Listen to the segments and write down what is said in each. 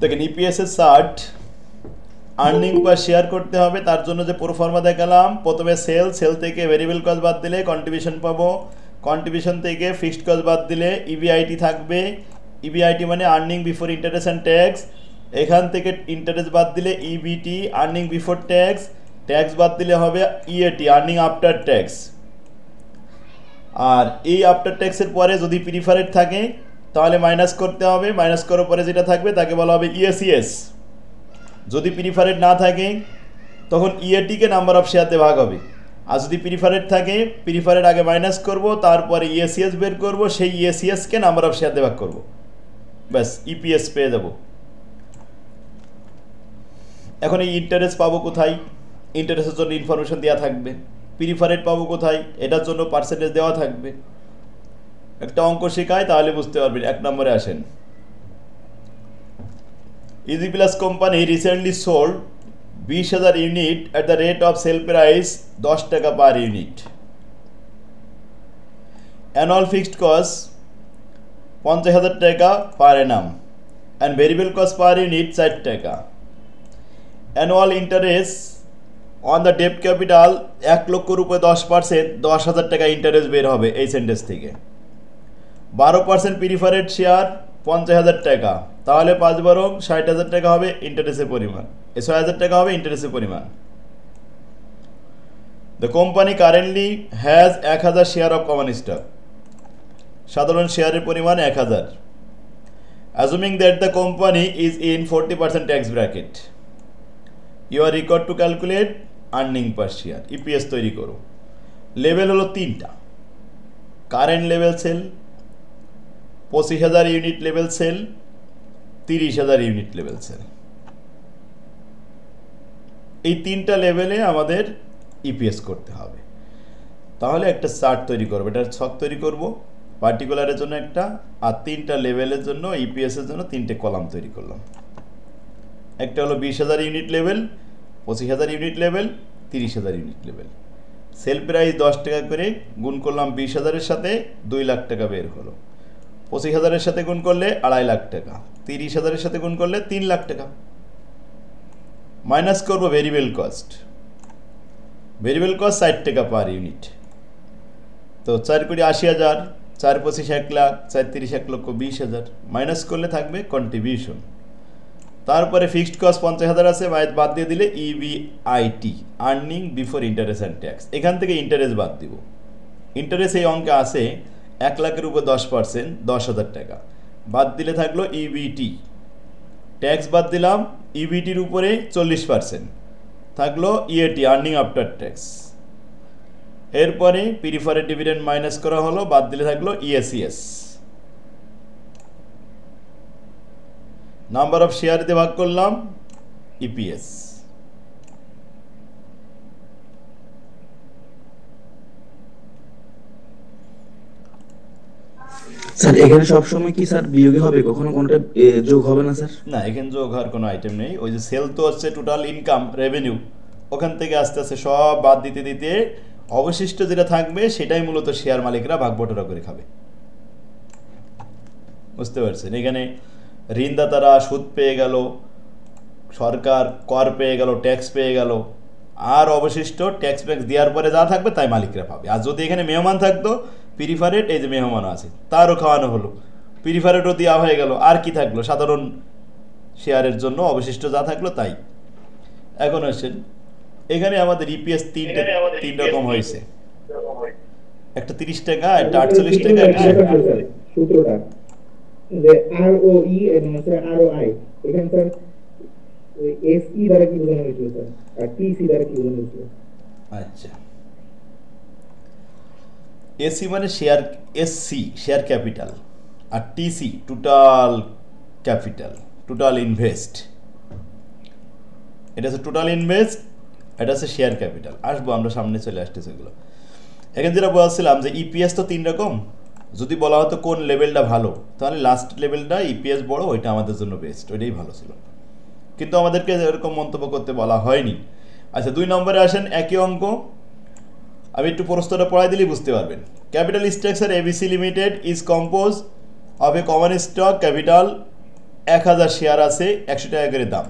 দেখেন ইপিএস এর chart earning per share করতে হবে, তার জন্য যে প্রোফর্মা দেখালাম, প্রথমে সেল থেকে ভেরিয়েবল কস্ট বাদ দিলে কন্ট্রিবিউশন পাবো, কন্ট্রিবিউশন থেকে ফিক্সড কস্ট বাদ দিলে ইবিআইটি থাকবে, ইবিআইটি মানে earning before interest and tax, এখান থেকে ইন্টারেস্ট বাদ দিলে EBIT earning before tax, tax বাদ দিলে হবে ইএটি আর্নিং আফটার ট্যাক্স। আর এই আফটার ট্যাক্সের পরে যদি প্রিফারেড থাকে তাহলে মাইনাস করতে হবে, মাইনাস করার পরে যেটা থাকবে তাকে বলা হবে ইএসইএস। যদি প্রিফারেড না থাকে তখন ইএটিকে নাম্বার অফ শেয়ারতে ভাগ হবে, আর যদি প্রিফারেড থাকে প্রিফারেড আগে মাইনাস করব, তারপরে ইএসইএস বের করব, সেই ইএসইএসকে নাম্বার অফ শেয়ারতে ভাগ করব, ব্যাস ইপিএস পেয়ে যাব। এখন এই ইন্টারেস্ট পাবো কোথায়? ইন্টারেস্টের জন্য ইনফরমেশন দেওয়া থাকবে। প্রিফারেড পাবো কোথায়? এটার জন্য পার্সেন্টেজ দেওয়া থাকবে। একটা অঙ্ক শেখায় তাহলে বুঝতে পারবেন। 1 নম্বরে আসেন। Easy plus company recently sold 20,000 unit at the rate of sale price 10 টাকা per unit. Annual fixed cost 50,000 টাকা পার annum and variable cost per unit 4 টাকা। Annual interest on the debt capital 1 লক্ষর উপরে 10%, 10,000 টাকা ইন্টারেস্ট বের হবে এই সেন্টেন্স থেকে। 12% preferred share 50,000 টাকা, তাহলে 5 বারং 60,000 টাকা হবে ইন্টারেস্টের পরিমাণ, 6,000 টাকা হবে ইন্টারেস্টের পরিমাণ। The company currently has 1,000 share of common stock, সাধারণ শেয়ারের পরিমাণ 1,000। Assuming that the company is in 40% tax bracket, you are required to calculate earning per share. EPS তৈরি করো। লেভেল হলো 3টা। Current level sale, 25,000 unit level sale, 30,000 unit level sale. এই 3টা লেভেলে আমাদের ইপিএস করতে হবে। তাহলে একটা চার্ট তৈরি করবো, এটা ছক তৈরি করব পার্টিকুলারের জন্য একটা, আর 3টা লেভেলের জন্য ইপিএস এর জন্য 3টে কলাম তৈরি করলাম। একটা হলো 20,000 unit level, 25,000 unit level, 30,000 unit level. Sale price 10 টাকা করে গুণ করলাম 20,000-এর সাথে, 2 লাখ টাকা বের হলো। 25,000-এর সাথে গুণ করলে 2.5 লাখ টাকা, 30,000-এর সাথে গুণ করলে 3 লাখ টাকা। মাইনাস করবো ভেরিয়েবল কস্ট, ভেরিয়েবল কস্ট 60 টাকা পার ইউনিট। তো 4 কোটি 80,000, 4 25 1 লাখ, 4 30 1,20,000। মাইনাস করলে থাকবে কন্ট্রিবিউশন। তারপরে ফিক্সড কস্ট 50,000 আছে, বাদ দিয়ে দিলে EBIT earning before interest and tax. এখান থেকে ইন্টারেস্ট বাদ দিব। ইন্টারেস্ট এই অঙ্কে আছে 1 লাখের উপর 10%, 10,000 টাকা। বাদ দিলে থাকলো ইবিটি, ট্যাক্স বাদ দিলাম, ইবিটির উপরে 40% থাকলো ইএটি আর্নিং আফটার ট্যাক্স। এরপরে প্রিফারেড ডিভিডেন্ড মাইনাস করা হলো, বাদ দিলে থাকলো ইএসইএস। নাম্বার অফ শেয়ার দিয়ে ভাগ করলাম ইপিএস। স্যার এখানে সব সময় কি স্যার বিয়োগে হবে, কখনো কোনটা যোগ হবে না স্যার? না, এখানে যোগ হওয়ার কোনো আইটেম নেই। ওই যে সেল তো হচ্ছে টোটাল ইনকাম রেভিনিউ, ওখান থেকে আস্তে আস্তে সব বাদ দিতে দিতে অবশিষ্ট যেটা থাকবে সেটাই মূলত শেয়ার মালিকরা ভাগ বটরা করে খাবে। বুঝতে পারছেন? এখানে ঋণদাতারা সুদ পেয়ে গেল, সরকার কর পেয়ে গেল, ট্যাক্স পেয়ে গেল, আর অবশিষ্ট ট্যাক্স ফ্যাক্স দেওয়ার পরে যা থাকবে তাই মালিকরা পাবে। আর যদি এখানে মেহমান থাকতো প্রিফারেড, এই যে মেহমান আছে তারও খাওয়ানো হলো, প্রিফারেডও দেওয়া হয়ে গেল, আর কি থাকলো? সাধারণ শেয়ারের জন্য অবশিষ্ট যা থাকলো তাই। এখন আসেন, এখানে আমাদের ইপিএস 3 রকম হয়েছে, একটা 30 টাকা, একটা 48 টাকা, সূত্রটা যে আরওই এবং আরওআই, এখানে স্যার এসই দ্বারা কি বোঝানো হয়েছিল স্যার, আর টিসি দ্বারা কি বোঝানো হয়েছিল? আচ্ছা, এসি মানে শেয়ার, এসসি শেয়ার ক্যাপিটাল, আর TC total capital, total invest. এটা হচ্ছে টোটাল ইনভেস্ট, এটা হচ্ছে শেয়ার ক্যাপিটাল। আসবো আমরা, সামনে চলে আসতেছে এগুলো। এখানে যেটা বলছিলাম যে ইপিএস তো 3 রকম। যদি বলা হতো কোন লেভেলটা ভালো, তাহলে লাস্ট লেভেলটা ইপিএস বড়, ওইটা আমাদের জন্য বেস্ট, ওইটাই ভালো ছিল, কিন্তু আমাদেরকে এরকম মন্তব্য করতে বলা হয়নি। আচ্ছা, 2 নম্বরে আসেন, একই অঙ্ক। আমি একটু প্রশ্নটা পড়াই দিলেই বুঝতে পারবেন। Capital structure ABC limited is compose of a common stock capital 1000 share আছে, 100 টাকা করে দাম,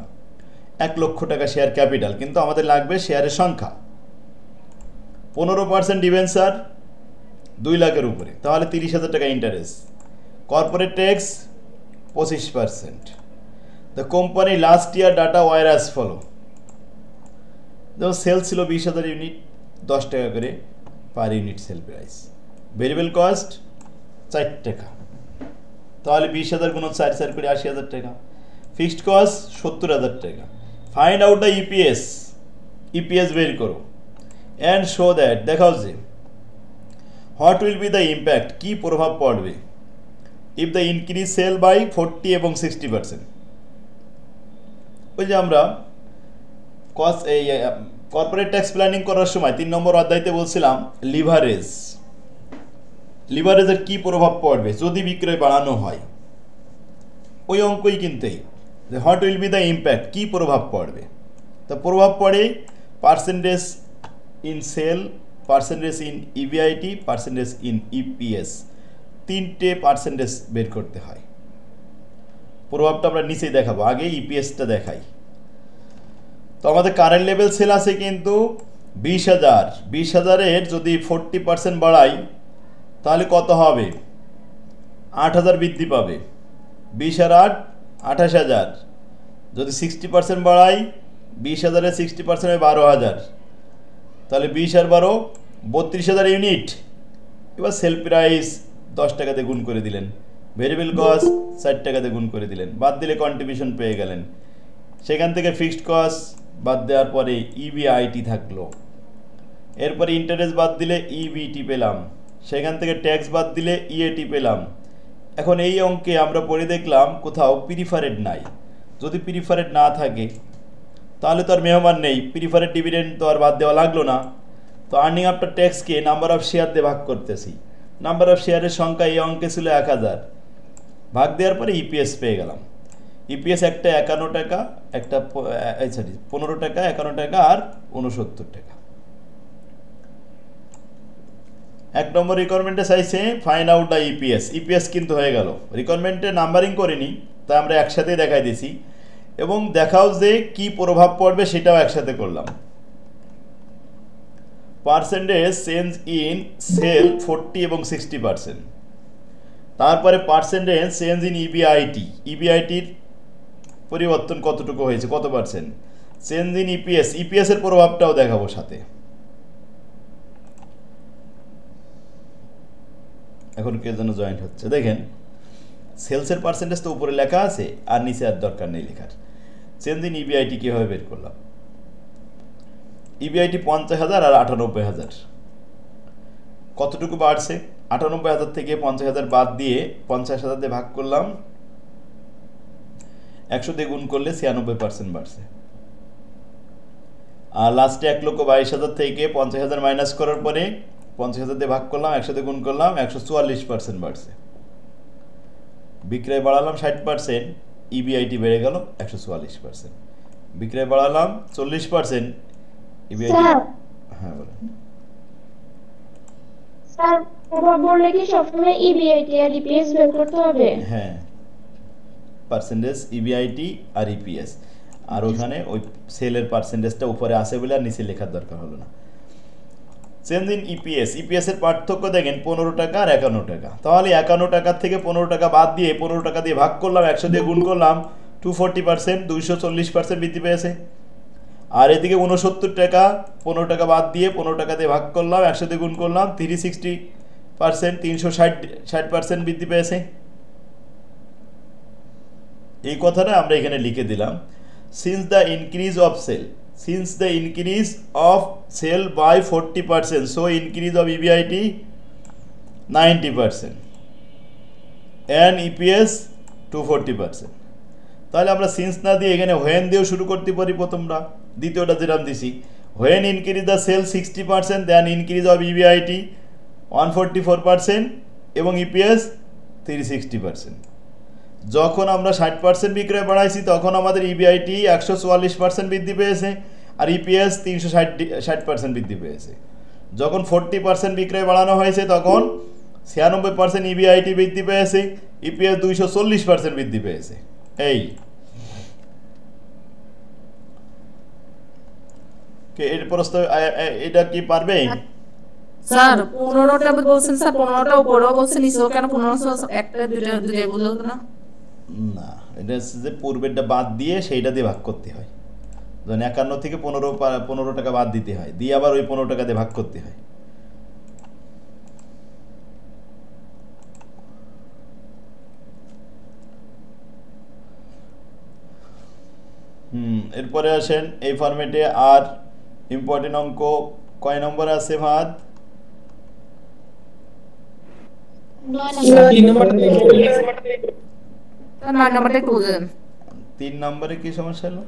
1 লক্ষ টাকা শেয়ার ক্যাপিটাল, কিন্তু আমাদের লাগবে শেয়ারের সংখ্যা। 15% ডিবেঞ্চার 2 লাখের উপরে, তাহলে 30,000 টাকা interest. Corporate tax 25%। The company last year data were as follow. যেমন সেল ছিল 20,000 ইউনিট, 10 টাকা করে per unit sale price. Variable cost 4 টাকা, তাহলে 20,000 গুণন 4 4 করে 80,000 টাকা। ফিক্সড কস্ট 70,000 টাকা। Find out the EPS, EPS বের করো। অ্যান্ড শো দ্যাট, দেখাও যে what will be the impact, কী প্রভাব পড়বে if the increase sale by 40 এবং 60%। ওই যে আমরা কস্ট এই কর্পোরেট ট্যাক্স প্ল্যানিং করার সময় 3 নম্বর অধ্যায়তে বলছিলাম লিভারেজ, লিভারেজের কী প্রভাব পড়বে যদি বিক্রয় বাড়ানো হয়, ওই অঙ্কই কিনতেই যে what will be the impact, কী প্রভাব পড়বে। তো প্রভাব পড়ে percentage in sale, percentage in EBIT, percentage in EPS, 3টে পার্সেন্টেজ বের করতে হয়। প্রভাবটা আমরা নিচেই দেখাবো, আগে ইপিএসটা দেখাই। তো আমাদের কারেন্ট লেভেল সেল আছে কিন্তু 20,000, 20,000-এর যদি 40% বাড়াই তাহলে কত হবে, 8,000 বৃদ্ধি পাবে। 20 আর 8 28,000। যদি 60% বাড়াই, 20,000-এর 60% হয় 12,000, তাহলে 20 আর 12 32,000 ইউনিট। এবার সেল প্রাইস 10 টাকাতে গুণ করে দিলেন, ভেরিয়েবল কস্ট 4 টাকাতে গুণ করে দিলেন, বাদ দিলে কন্ট্রিবিউশন পেয়ে গেলেন। সেখান থেকে ফিক্সড কস্ট বাদ দেওয়ার পরে ইবিআইটি থাকলো, এরপরে ইন্টারেস্ট বাদ দিলে ইবিটি পেলাম, সেখান থেকে ট্যাক্স বাদ দিলে ইএটি পেলাম। এখন এই অঙ্কে আমরা পড়ে দেখলাম কোথাও প্রিফারেড নাই। যদি প্রিফারেড না থাকে তাহলে তো আর মেহমান নেই, প্রিফারেড ডিভিডেন্ড তো আর বাদ দেওয়া লাগলো না। তো আর্নিং আফটার ট্যাক্সকে নাম্বার অফ শেয়ার দিয়ে ভাগ করতেছি। নাম্বার অফ শেয়ারের সংখ্যা এই অঙ্কে ছিল 1000, ভাগ দেওয়ার পরে ইপিএস পেয়ে গেলাম। ইপিএস একটা 51 টাকা, একটা 15 টাকা, 51 টাকা আর 69 টাকা। 1 নম্বর রিকোয়ারমেন্টে চাইছে find out the EPS, EPS কিন্তু হয়ে গেল। রিকোয়ারমেন্টে নাম্বারিং করিনি, তাই আমরা একসাথেই দেখাই দিছি, এবং দেখাও যে কি প্রভাব পড়বে সেটাও একসাথে করলাম। পার্সেন্টেজ চেঞ্জ ইন সেল 40 এবং 60%। তারপরে পার্সেন্টেজ চেঞ্জ ইন ইবিআইটি, ইবিআইটির পরিবর্তন কতটুকু হয়েছে, কত percent. Change in EPS, EPS এর প্রভাবটাও দেখাবো সাথে। এখন কে যেন জয়েন্ট হচ্ছে, দেখেন সেলসের পার্সেন্টেজ তো উপরে লেখা আছে আর নিচে আর দরকার নেই লেখার। চেঞ্জ ইন ইবিআইটি কীভাবে বের করলাম, ইবিআইটি 50,000 আর 98,000, কতটুকু বাড়ছে, 98,000 থেকে 50,000 বাদ দিয়ে 50,000 দিয়ে ভাগ করলাম, 100 দিয়ে গুণ করলে 96% বাড়ছে। আর লাস্টে 1,22,000 থেকে 50,000 মাইনাস করার পরে 50,000 দিয়ে ভাগ করলাম, 100 দিয়ে গুণ করলাম, 144% বাড়ছে। বিক্রয় বাড়ালাম 60%, ইবিআইটি বেড়ে গেল 144%। বিক্রয় বাড়ালাম 40%, ইবিআইটি। হ্যাঁ বলেন স্যার, প্রভাব বললে কি সবসময় ইবিআইটি আর ইপিএস বের করতে হবে? হ্যাঁ, পার্সেন্টেজ ইবিআইটি আর ইপিএস, আর ওখানে ওই সেলের পার্সেন্টেজটা উপরে আসে বলে আর নিচে লেখার দরকার হলো না। চেঞ্জ ইন ইপিএস, ইপিএস এর পার্থক্য দেখেন 15 টাকা আর 51 টাকা। তাহলে 51 টাকার থেকে 15 টাকা বাদ দিয়ে 15 টাকা দিয়ে ভাগ করলাম, 100 দিয়ে গুণ করলাম, 240%, 240% বৃদ্ধি পেয়েছে। আর এদিকে 69 টাকা, 15 টাকা বাদ দিয়ে 15 টাকা দিয়ে ভাগ করলাম, 100 দিয়ে গুণ করলাম, 360%, 360% বৃদ্ধি পেয়েছে। এই কথাটা আমরা এখানে লিখে দিলাম। Since the increase of sale, since the increase of sale by 40%, so increase of EBIT 90% and EPS 240%। তাহলে আমরা সিন্স না দিয়ে এখানে হোয়েন দিয়েও শুরু করতে পারি। প্রথমটা দ্বিতীয়টা যেরকম দিছি, when increase the sale 60%, then increase of EBIT 144% এবং EPS 360%। যখন আমরা 60% বিক্রয় বাড়াইছি তখন আমাদের ইবিআইটি 144% বৃদ্ধি পেয়েছে আর ইপিএস 360% বৃদ্ধি পেয়েছে। যখন 40% বিক্রয় বাড়ানো হয়েছে তখন 96% ইবিআইটি বৃদ্ধি পেয়েছে, ইপিএস 240% বৃদ্ধি পেয়েছে। এই কে এর প্রস্তাব এটা কি পারবে? স্যার 15টা বলছেন স্যার, 15টা উপরেও বলছেন, নিচেও কেন 15 একটা দুইটা বুঝলো না? না, এটা হচ্ছে যে পূর্বেরটা বাদ দিয়ে সেইটা দিয়ে ভাগ করতে হয়। ধরেন 51 থেকে 15 টাকা বাদ দিতে হয়, দিয়ে আবার ওই 15 টাকা দিয়ে ভাগ করতে হয়। এরপরে আসেন এই ফরম্যাটে আর ইম্পর্টেন্ট অঙ্ক কয় নম্বরে আছে ভাত? 9 নম্বর। 9 নম্বরটা একটু বুঝেন। 3 নম্বরে কি সমস্যা হলো?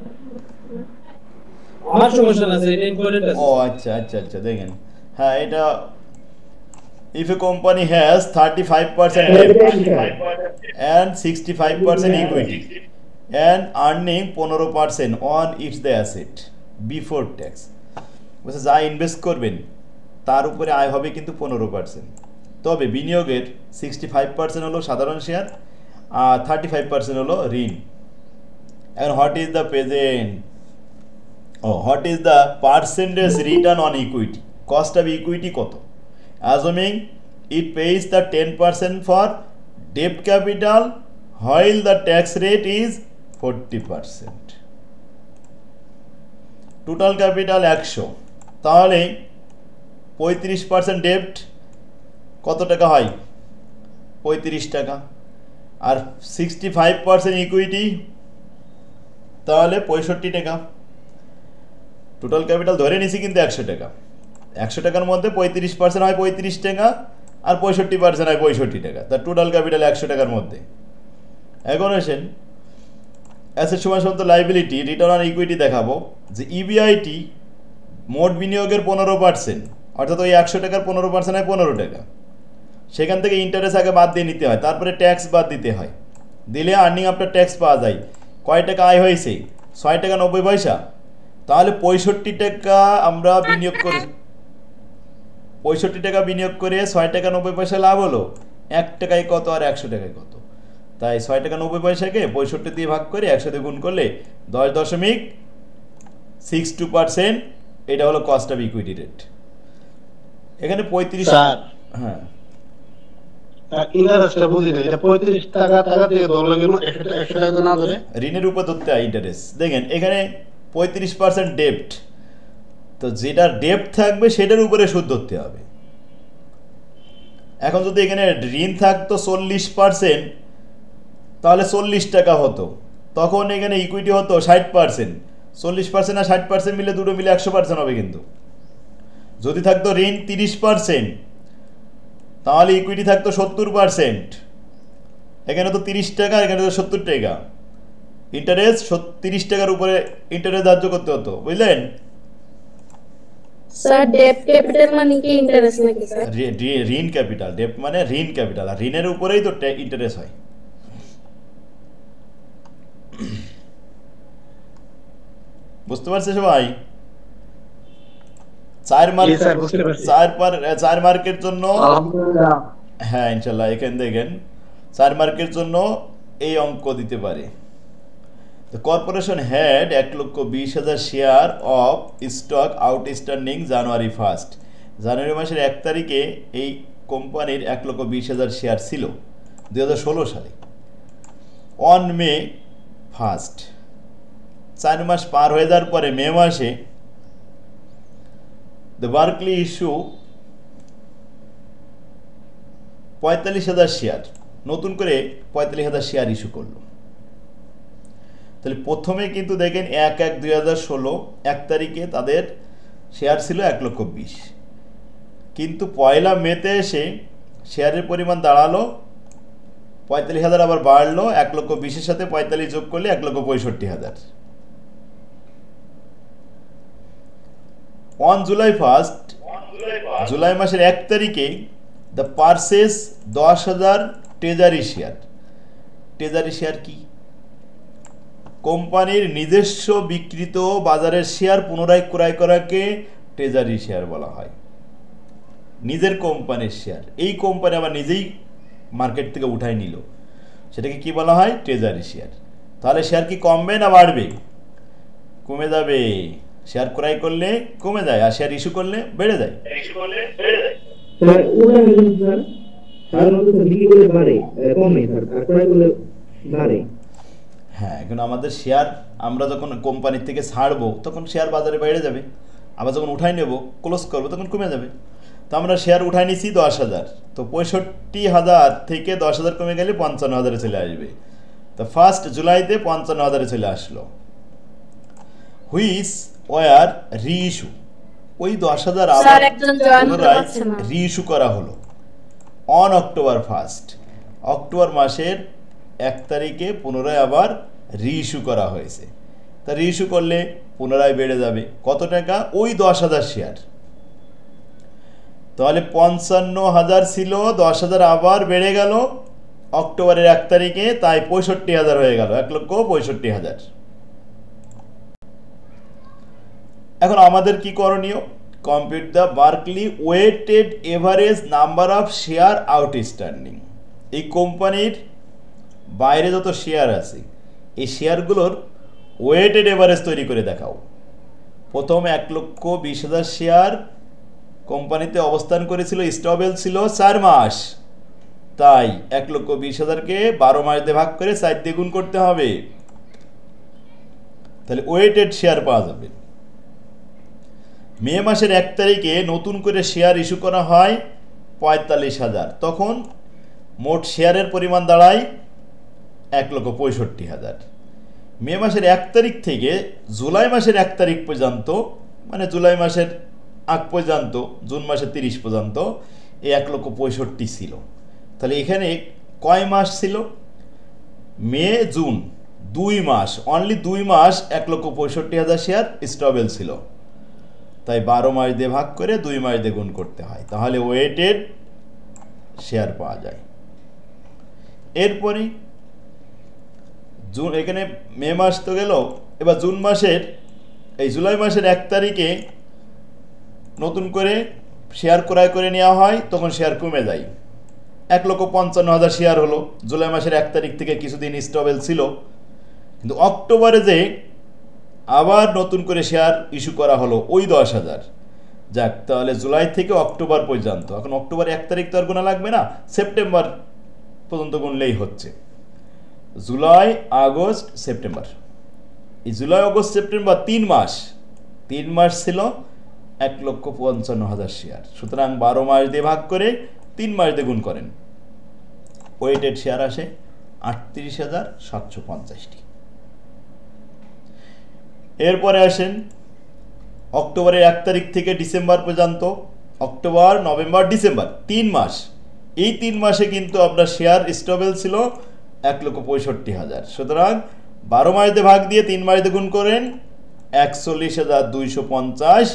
আমার সমস্যা না, এটা ইম্পর্টেন্ট আছে। ও আচ্ছা আচ্ছা আচ্ছা, দেখেন হ্যাঁ এটা if a company has 35% debt and 65% equity and earning 15% on its the asset before tax, বলছে যা ইনভেস্ট করবেন তার উপরে আয় হবে কিন্তু 15%। তবে বিনিয়োগের 65% হলো সাধারণ শেয়ার আর 35% হলো ঋণ। এখন what is the present what is the percentage return on equity? Cost of equity কত? Assuming it pays the 10% for debt capital while the tax rate is 40%. Total capital 100, তাহলে 35% ডেপ্ট কত টাকা হয়? 35 টাকা। আর 65% ইকুইটি তাহলে 65 টাকা। টোটাল ক্যাপিটাল ধরে নিছি কিন্তু 100 টাকা। 100 টাকার মধ্যে 35% হয় 35 টাকা আর 65% হয় 65 টাকা। তার টোটাল ক্যাপিটাল 100 টাকার মধ্যে। এখন আসেন অ্যাসেট সমান লাইবিলিটি রিটার্ন অন ইকুইটি দেখাবো যে ইবিআইটি মোট বিনিয়োগের 15%, অর্থাৎ ওই 100 টাকার 15% হয় 15 টাকা। সেখান থেকে ইন্টারেস্ট আগে বাদ দিয়ে নিতে হয়, তারপরে ট্যাক্স বাদ দিতে হয়, দিলে আর্নিং আফটার ট্যাক্স পাওয়া যায়। কয় টাকা আয় হয়েছে? 6 টাকা 90 পয়সা। তাহলে 65 টাকা আমরা বিনিয়োগ করি, 65 টাকা বিনিয়োগ করে 6 টাকা 90 পয়সা লাভ হলো। 1 টাকায় কত আর 100 টাকায় কত? তাই 6 টাকা 90 পয়সাকে 65 দিয়ে ভাগ করে 100 দিয়ে গুণ করলে 10.62%, এটা হলো কস্ট অফ ইকুইটি রেট। এখানে 35 স্যার হ্যাঁ ইন্টারেস্টটা বুঝি না, এটা 35 টাকা থেকে ধরলে কেন 100 টাকা না ধরে? ঋণের উপর ধরতে হয় ইন্টারেস্ট। দেখেন এখানে 35% ডেপ্ট, তো যেটা ডেপ্ট থাকবে সেটার উপরে সুদ ধরতে হবে। এখন যদি এখানে ঋণ থাকতো 40%, তাহলে 40 টাকা হতো, তখন এখানে ইকুইটি হতো 60%। 40% আর 60% মিলে দুটো মিলে 100% হবে। কিন্তু যদি থাকতো ঋণ 30%, তাহলে ইকুইটি থাকতো 70%। এখানে তো 30 টাকা, এখানে তো 70 টাকা। ইন্টারেস্ট 30 টাকার উপরে ইন্টারেস্ট ধার্য করতে হতো, বুঝলেন? স্যার ডেট ক্যাপিটাল মানে কি ইন্টারেস্ট নাকি স্যার? ঋণ ক্যাপিটাল, ডেপ্ট মানে ঋণ ক্যাপিটাল, আর ঋণের উপরেই তো ইন্টারেস্ট হয়। বুঝতে পারছে সবাই? 4 মার্কের জন্য, হ্যাঁ ইনশাল্লাহ এখানে দেখেন 4 মার্কের জন্য এই অঙ্ক দিতে পারে। The corporation had 1,20,000 share of stock outstanding January 1। জানুয়ারি মাসের 1 তারিখে এই কোম্পানির 1,20,000 শেয়ার ছিল 2016 সালে। অন মে 1, 4 মাস পার হয়ে যাওয়ার পরে মে মাসে দ্য বার্কলি ইস্যু 45,000 শেয়ার, নতুন করে 45,000 শেয়ার ইস্যু করলো। তাহলে প্রথমে কিন্তু দেখেন 1/1/2016 1 তারিখে তাদের শেয়ার ছিল 1,20,000, কিন্তু 1 মেতে এসে শেয়ারের পরিমাণ দাঁড়ালো 45,000, আবার বাড়লো 1,20,000 সাথে 45 যোগ করলে 1,65,000। অন জুলাই 1, জুলাই মাসের 1 তারিখে the purchase 10,000 treasury share. Treasury share কি? কোম্পানির নিজস্ব বিক্রিত বাজারের শেয়ার পুনরায় ক্রয় করাকে ট্রেজারি শেয়ার বলা হয়। নিজের কোম্পানির শেয়ার, এই কোম্পানি আবার নিজেই মার্কেট থেকে উঠাই নিল, সেটাকে কি বলা হয়? Treasury share. তাহলে শেয়ার কি কমবে না বাড়বে? কমে যাবে। শেয়ার ক্রয় করলে কমে যায়, আর শেয়ার ইস্যু করলে বেড়ে যায়। স্যার ওটা হলো স্যার সাধারণত স্যার বিক্রি করলে বাড়ে, কমে স্যার, আর ক্রয় করলে বাড়ে। হ্যাঁ, এখন আমাদের শেয়ার আমরা যখন কোম্পানির থেকে ছাড়বো তখন শেয়ার বাজারে বেড়ে যাবে, আবার যখন উঠাই নেব ক্লোজ করবো তখন কমে যাবে। তো আমরা শেয়ার উঠাই নিছি 10,000, তো 65,000 থেকে 10,000 কমে গেলে 55,000-এ চলে আসবে। তো 1 জুলাইতে 55,000-এ চলে আসলো। হুইচ ওয়ার রিইস্যু, ওই 10,000 স্যার আবার একজন জয়েন হতে পুনরায় পারছে না। রিইস্যু করা হলো অন অক্টোবর 1, অক্টোবর মাসের 1 তারিখে পুনরায় আবার রিইস্যু করা হয়েছে। তা রিইস্যু করলে পুনরায় বেড়ে যাবে কত টাকা? ওই 10,000 শেয়ার। তাহলে 55,000 ছিল, 10,000 আবার বেড়ে গেল অক্টোবরের 1 তারিখে, তাই 65,000 হয়ে গেল, 1,65,000। এখন আমাদের কি করণীয়? কম্পিউট দ্য বার্কলি weighted average number of share outstanding. এই কোম্পানির বাইরে যত শেয়ার আছে এই শেয়ারগুলোর ওয়েটেড এভারেজ তৈরি করে দেখাও। প্রথম 1,20,000 শেয়ার কোম্পানিতে অবস্থান করেছিল, স্টেবল ছিল 4 মাস, তাই 1,20,000-কে 12 মাস দিয়ে ভাগ করে 4 দিয়ে গুণ করতে হবে, তাহলে ওয়েটেড শেয়ার পাওয়া যাবে। মে মাসের 1 তারিখে নতুন করে শেয়ার ইস্যু করা হয় 45,000, তখন মোট শেয়ারের পরিমাণ দাঁড়ায় 1,65,000। মে মাসের 1 তারিখ থেকে জুলাই মাসের 1 তারিখ পর্যন্ত, মানে জুলাই মাসের আগ পর্যন্ত, জুন মাসের 30 পর্যন্ত এই 1,65,000 ছিল। তাহলে এখানে কয় মাস ছিল? মে জুন 2 মাস, অনলি 2 মাস 1,65,000 শেয়ার স্টেবল ছিল, তাই 12 মাস দিয়ে ভাগ করে 2 মাস দিয়ে গুণ করতে হয়, তাহলে ওয়েটেড শেয়ার পাওয়া যায়। এরপরে জুন, এখানে মে মাস তো গেল, এবার জুন মাসের এই জুলাই মাসের 1 তারিখে নতুন করে শেয়ার ক্রয় করে নেওয়া হয়, তখন শেয়ার কমে যায়, 1,55,000 শেয়ার হলো। জুলাই মাসের 1 তারিখ থেকে কিছুদিন স্টেবল ছিল, কিন্তু অক্টোবরে যে আবার নতুন করে শেয়ার ইস্যু করা হলো ওই 10,000। যাক, তাহলে জুলাই থেকে অক্টোবর পর্যন্ত, এখন অক্টোবর 1 তারিখ তো আর গোনা লাগবে না, সেপ্টেম্বর পর্যন্ত গুনলেই হচ্ছে। জুলাই, আগস্ট, সেপ্টেম্বর, এই জুলাই, আগস্ট, সেপ্টেম্বর 3 মাস, 3 মাস ছিল 1,55,000 শেয়ার। সুতরাং 12 মাস দিয়ে ভাগ করে 3 মাস দিয়ে গুণ করেন, ওয়েটেড শেয়ার আসে 38,750টি। এরপরে আসেন অক্টোবরের 1 তারিখ থেকে ডিসেম্বর পর্যন্ত, অক্টোবর, নভেম্বর, ডিসেম্বর 3 মাস। এই 3 মাসে কিন্তু আপনার শেয়ার স্টেবল ছিল 1,65,000। সুতরাং 12 মাস দিয়ে ভাগ দিয়ে 3 মাস দিয়ে গুণ করেন, 41,250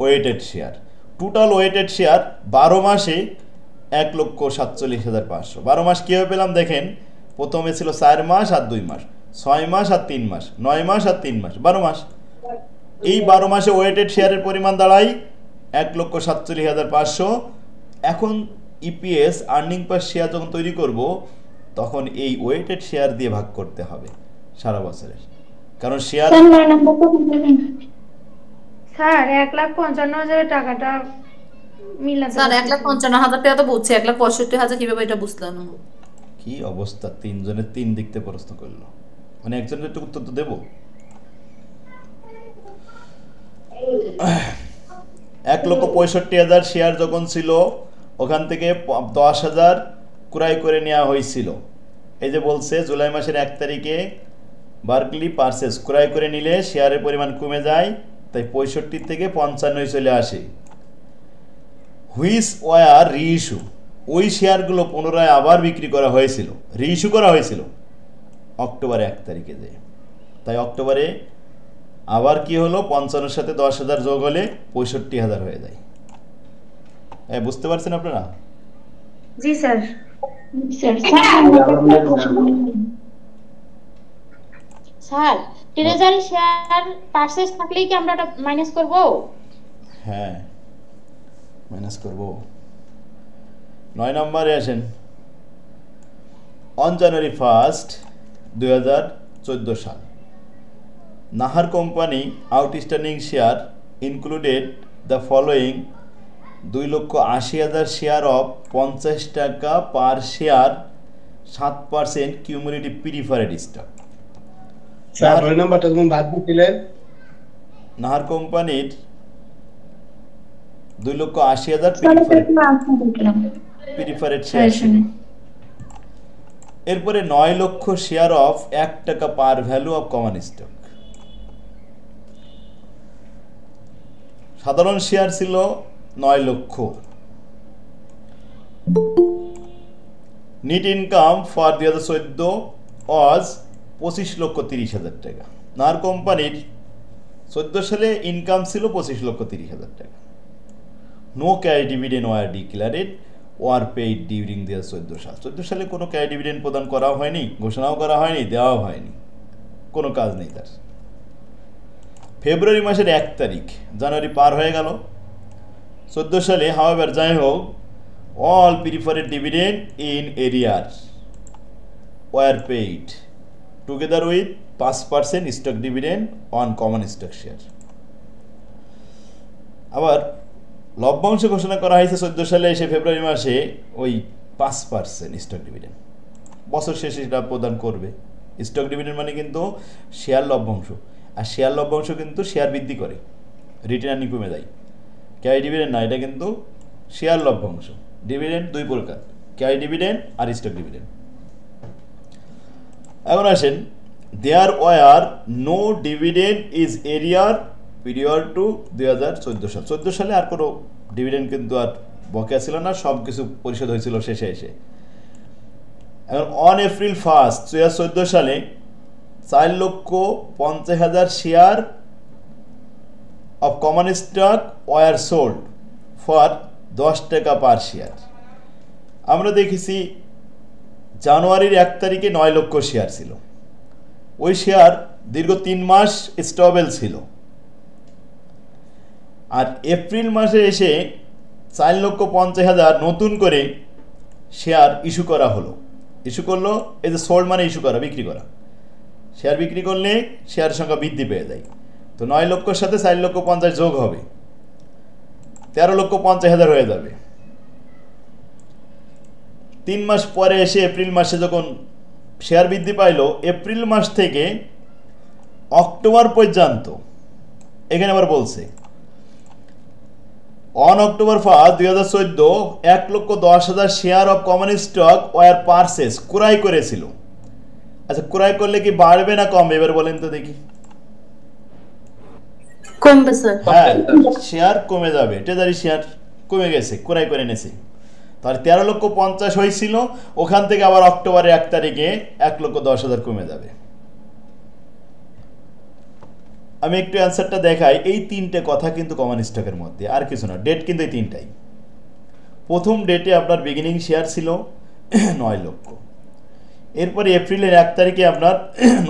weighted share. Total weighted share 12 মাসে 1,47,500। 12 মাস কীভাবে পেলাম দেখেন, প্রথমে ছিল 4 মাস আর 2 মাস, 6 মাস আর 3 মাস, 9 মাস আর 3 মাস, 12 মাস। এই 12 মাসে ওয়েটেড শেয়ারের পরিমাণ দাঁড়ায় 1,47,500। এখন ইপিএস, আর্নিং পার শেয়ার যখন তৈরি করব, তখন এই ওয়েটেড শেয়ার দিয়ে ভাগ করতে হবে সারা বছরের, কারণ শেয়ার স্যার 1,55,000 টাকাটা মিলাতে স্যার 1,55,000 টাকা তো বুঝছি, 1,65,000 কিভাবে এটা বুঝলাম না। কি অবস্থা, 3 জনের 3 দিক থেকে প্রশ্ন করলো, মানে একজনের একটু উত্তর তো দেব। 1,65,000 শেয়ার যখন ছিল, ওখান থেকে 10,000 ক্রয় করে নেওয়া হয়েছিল। এই যে বলছে জুলাই মাসের 1 তারিখে বার্কলি পারচেস ক্রয় করে নিলে শেয়ারের পরিমাণ কমে যায়, তাই 65 থেকে 55 চলে আসে। হুইচ ওয়ার রিইস্যু, ওই শেয়ারগুলো পুনরায় আবার বিক্রি করা হয়েছিল, রিইস্যু করা হয়েছিল অক্টোবর 1 তারিখে যে, তাই অক্টোবরে আবার কি হলো, 55-এর সাথে 10,000 যোগ হলে 65,000 হয়ে যায়। বুঝতে পারছেন আপনারা? জি sir. Sir treasury share purchase থাকলেই কি আমরা এটা মাইনাস করব? হ্যাঁ, মাইনাস করব। 9 নম্বরে আসেন। অন জানুয়ারি 1, 2024 2014 সাল। Nahar company outstanding share included the following: 2,80,000 share of 50 টাকা পার share, 7% cumulative preferred stock. Sir ওই নাম্বারটা তুমি বাদ দিলে। নাহার কোম্পানির 2,80,000 প্রিফারেড শেয়ার ছিল। এরপরে 9 লক্ষ শেয়ার অফ 1 টাকা par value of common stock. সাধারণ শেয়ার ছিল 9 লক্ষ। নেট ইনকাম ফর 2014 ওয়াজ 25,30,000 টাকা। নাহার কোম্পানির 14 সালে ইনকাম ছিল 25,30,000 টাকা। No cash dividend were declared were paid during 2014 সাল। 14 সালে কোনো ক্যাশ ডিভিডেন্ড প্রদান করা হয়নি, ঘোষণাও করা হয়নি, দেওয়াও হয়নি, কোনো কাজ নেই তার। ফেব্রুয়ারি মাসের 1 তারিখ, জানুয়ারি পার হয়ে গেল 14 সালে। হাওয়েভার, যাই হোক, all preferred dividend in arrear were paid together with 5% stock dividend on common stock share. আবার লভ্যাংশ ঘোষণা করা হয়েছে 14 সালে এসে ফেব্রুয়ারি মাসে, ওই 5% স্টক ডিভিডেন্ড। বছর শেষে সেটা প্রদান করবে। স্টক ডিভিডেন্ড মানে কিন্তু শেয়ার লভ্যাংশ, আর শেয়ার লভ্যাংশ কিন্তু শেয়ার বৃদ্ধি করে, রিটার্ন আর্নিং কমে যায়। ক্যাশ ডিভিডেন্ড না, এটা কিন্তু শেয়ার লভ্যাংশ। ডিভিডেন্ড 2 প্রকার, ক্যাশ ডিভিডেন্ড আর স্টক ডিভিডেন্ড। এখন আসেন, there were no dividend is arrear period to 2014 সাল। 14 সালে আর কোনো ডিভিডেন্ড কিন্তু আর বকেয়া ছিল না, সব কিছু পরিশোধ হয়েছিল শেষে এসে। এখন অন এপ্রিল 1, 2014 সালে 4,50,000 share of common stock were sold for 10 টাকা পার শেয়ার। আমরা দেখেছি জানুয়ারির 1 তারিখে 9 লক্ষ শেয়ার ছিল। ওই শেয়ার দীর্ঘ 3 মাস স্টেবল ছিল। আর এপ্রিল মাসে এসে 4,50,000 নতুন করে শেয়ার ইস্যু করা হলো। ইস্যু করলো, এই যে সোল্ড মানে ইস্যু করা, বিক্রি করা। শেয়ার বিক্রি করলে শেয়ার সংখ্যা বৃদ্ধি পেয়ে যায়। তো 9 লক্ষর সাথে 4,50,000 যোগ হবে, 13,50,000 হয়ে যাবে। 3 মাস পরে এসে এপ্রিল মাসে যখন শেয়ার বৃদ্ধি পাইল, এপ্রিল মাস থেকে অক্টোবর পর্যন্ত, এখানে আবার বলছে on October 1, 2014 1,10,000 share of common stock were purchase, ক্রয় করেছিল। আচ্ছা, ক্রয় করলে কি বাড়বে না কমবে এবার বলেন তো দেখি? কমবে স্যার। হ্যাঁ, শেয়ার কমে যাবে, ট্রেজারি শেয়ার কমে গেছে, ক্রয় করে এনেছে। তাহলে 13,50,000 হয়েছিল, ওখান থেকে আবার অক্টোবরের 1 তারিখে 1,10,000 কমে যাবে। আমি একটু অ্যান্সারটা দেখাই। এই 3টে কথা কিন্তু কমন স্টকের মধ্যে, আর কিছু না। ডেট কিন্তু এই 3টাই। প্রথম ডেটে আপনার বিগিনিং শেয়ার ছিল 9 লক্ষ। এরপরে এপ্রিলের 1 তারিখে আপনার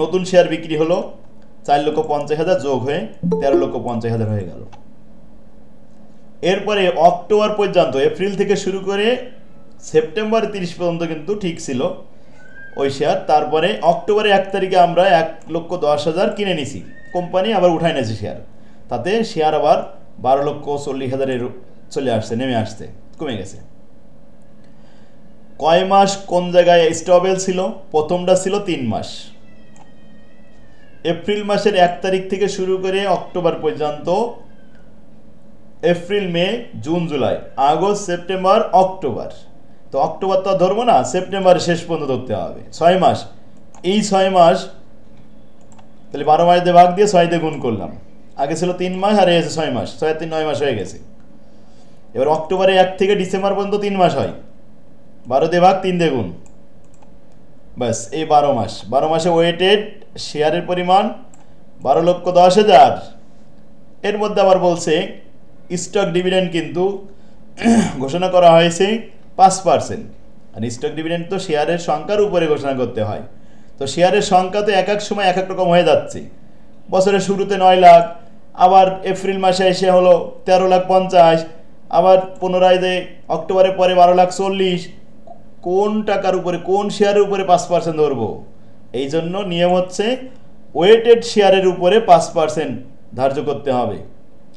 নতুন শেয়ার বিক্রি হলো 4,50,000 যোগ হয়ে 13,50,000 হয়ে গেল। এরপরে অক্টোবর পর্যন্ত, এপ্রিল থেকে শুরু করে সেপ্টেম্বর 30 পর্যন্ত কিন্তু ঠিক ছিল ওই শেয়ার। তারপরে অক্টোবরের 1 তারিখে আমরা 1,10,000 কিনে নিছি, কোম্পানি আবার উঠায় নিয়েছে শেয়ার। তাতে শেয়ার আবার 12,40,000 চলে আসছে, নেমে আসছে, কমে গেছে। কয় মাস কোন জায়গায় স্টেবল ছিল? প্রথমটা ছিল 3 মাস। এপ্রিল মাসের 1 তারিখ থেকে শুরু করে অক্টোবর পর্যন্ত, April, May, June, July, August, September, October. তো অক্টোবর তো ধরবো না, সেপ্টেম্বরের শেষ পর্যন্ত ধরতে হবে। 6 মাস। এই 6 মাস তাহলে 12 মাস দিয়ে ভাগ দিয়ে 6 দিয়ে গুণ করলাম। আগে ছিল 3 মাস, আর এসে 6 মাস, 6 আর 3 9 মাস হয়ে গেছে। এবার অক্টোবরে 1 থেকে ডিসেম্বর পর্যন্ত 3 মাস হয়, 12 দিয়ে ভাগ 3 দিয়ে গুণ, ব্যাস এই 12 মাস। 12 মাসে ওয়েটেড শেয়ারের পরিমাণ 12,10,000। এর মধ্যে আবার বলছে স্টক ডিভিডেন্ড কিন্তু ঘোষণা করা হয়েছে 5%। আর স্টক ডিভিডেন্ড তো শেয়ারের সংখ্যার উপরে ঘোষণা করতে হয়। তো শেয়ারের সংখ্যা তো এক এক সময় এক এক রকম হয়ে যাচ্ছে। বছরের শুরুতে 9 লাখ, আবার এপ্রিল মাসে এসে হলো 13,50,000, আবার পুনরায় যে অক্টোবরের পরে 12,40,000। কোন টাকার উপরে, কোন শেয়ারের উপরে 5% ধরবো? এই জন্য নিয়ম হচ্ছে ওয়েটেড শেয়ারের উপরে 5% ধার্য করতে হবে।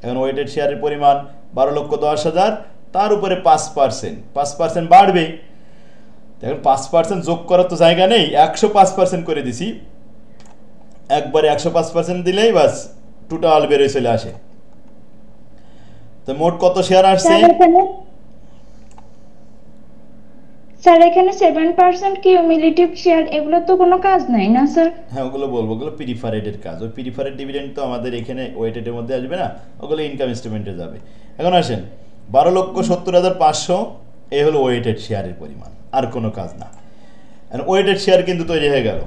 এখন ওয়েটেড শেয়ারের পরিমাণ 12,10,000, তার উপরে 5% বাড়বে। এখন 5% যোগ করার তো জায়গা নেই, 105% করে দিছি। একবারে 105% দিলেই বাস টোটাল বেরোয় চলে আসে। তো মোট কত শেয়ার আসছে? স্যার এখানে 7% কিউমুলেটিভ শেয়ার, এগুলো তো কোনো কাজ নাই না স্যার? হ্যাঁ, ওগুলো বলবো, ওগুলো প্রিফারেডের কাজ। ওই প্রিফারেড ডিভিডেন্ড তো আমাদের এখানে ওয়েটেডের মধ্যে আসবে না, ওগুলো ইনকাম স্টেটমেন্টে যাবে। এখন আসেন 12,70,500 এই হলো ওয়েটেড শেয়ারের পরিমাণ, আর কোনো কাজ না। ওয়েটেড শেয়ার কিন্তু তৈরি হয়ে গেল।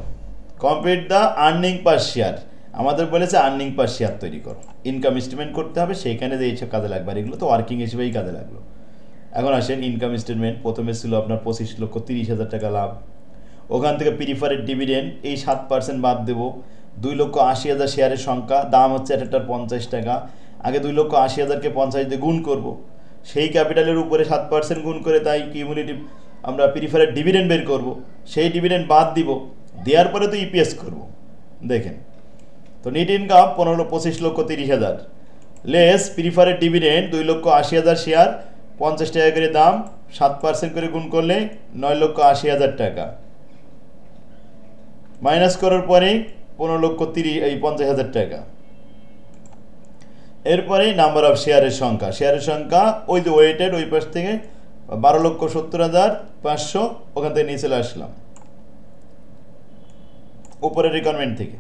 Compute the earning per share, আমাদের বলেছে আর্নিং পার শেয়ার তৈরি করো, ইনকাম স্টেটমেন্ট করতে হবে, সেইখানে যে এইসব কাজে লাগবে। আর এগুলো তো ওয়ার্কিং হিসেবেই কাজে লাগলো। এখন আসেন ইনকাম স্টেটমেন্ট। প্রথমে ছিল আপনার 25,30,000 টাকা লাভ, ওখান থেকে প্রিফারেড ডিভিডেন্ড এই 7% বাদ দেবো। 2,80,000 শেয়ারের সংখ্যা, দাম হচ্ছে একটার 50 টাকা। আগে 2,80,000কে 50 দিয়ে গুণ করব, সেই ক্যাপিটালের উপরে 7% গুণ করে, তাই কিউমুলেটিভ আমরা প্রিফারেড ডিভিডেন্ড বের করব, সেই ডিভিডেন্ড বাদ দিব, দেওয়ার পরে তো ইপিএস করব। দেখেন তো net income 25,30,000 less preferred dividend 2,80,000 share, 50 টাকা করে দাম, 7% করে গুণ করলে 9,80,000 টাকা, মাইনাস করার পরে 50,000 টাকা। এরপরে নাম্বার অফ শেয়ারের সংখ্যা ওই যে ওয়েটেড ওই পাশ থেকে 12,70,500 ওখান থেকে নিয়ে চলে আসলাম উপরের রিকোয়ারমেন্ট থেকে।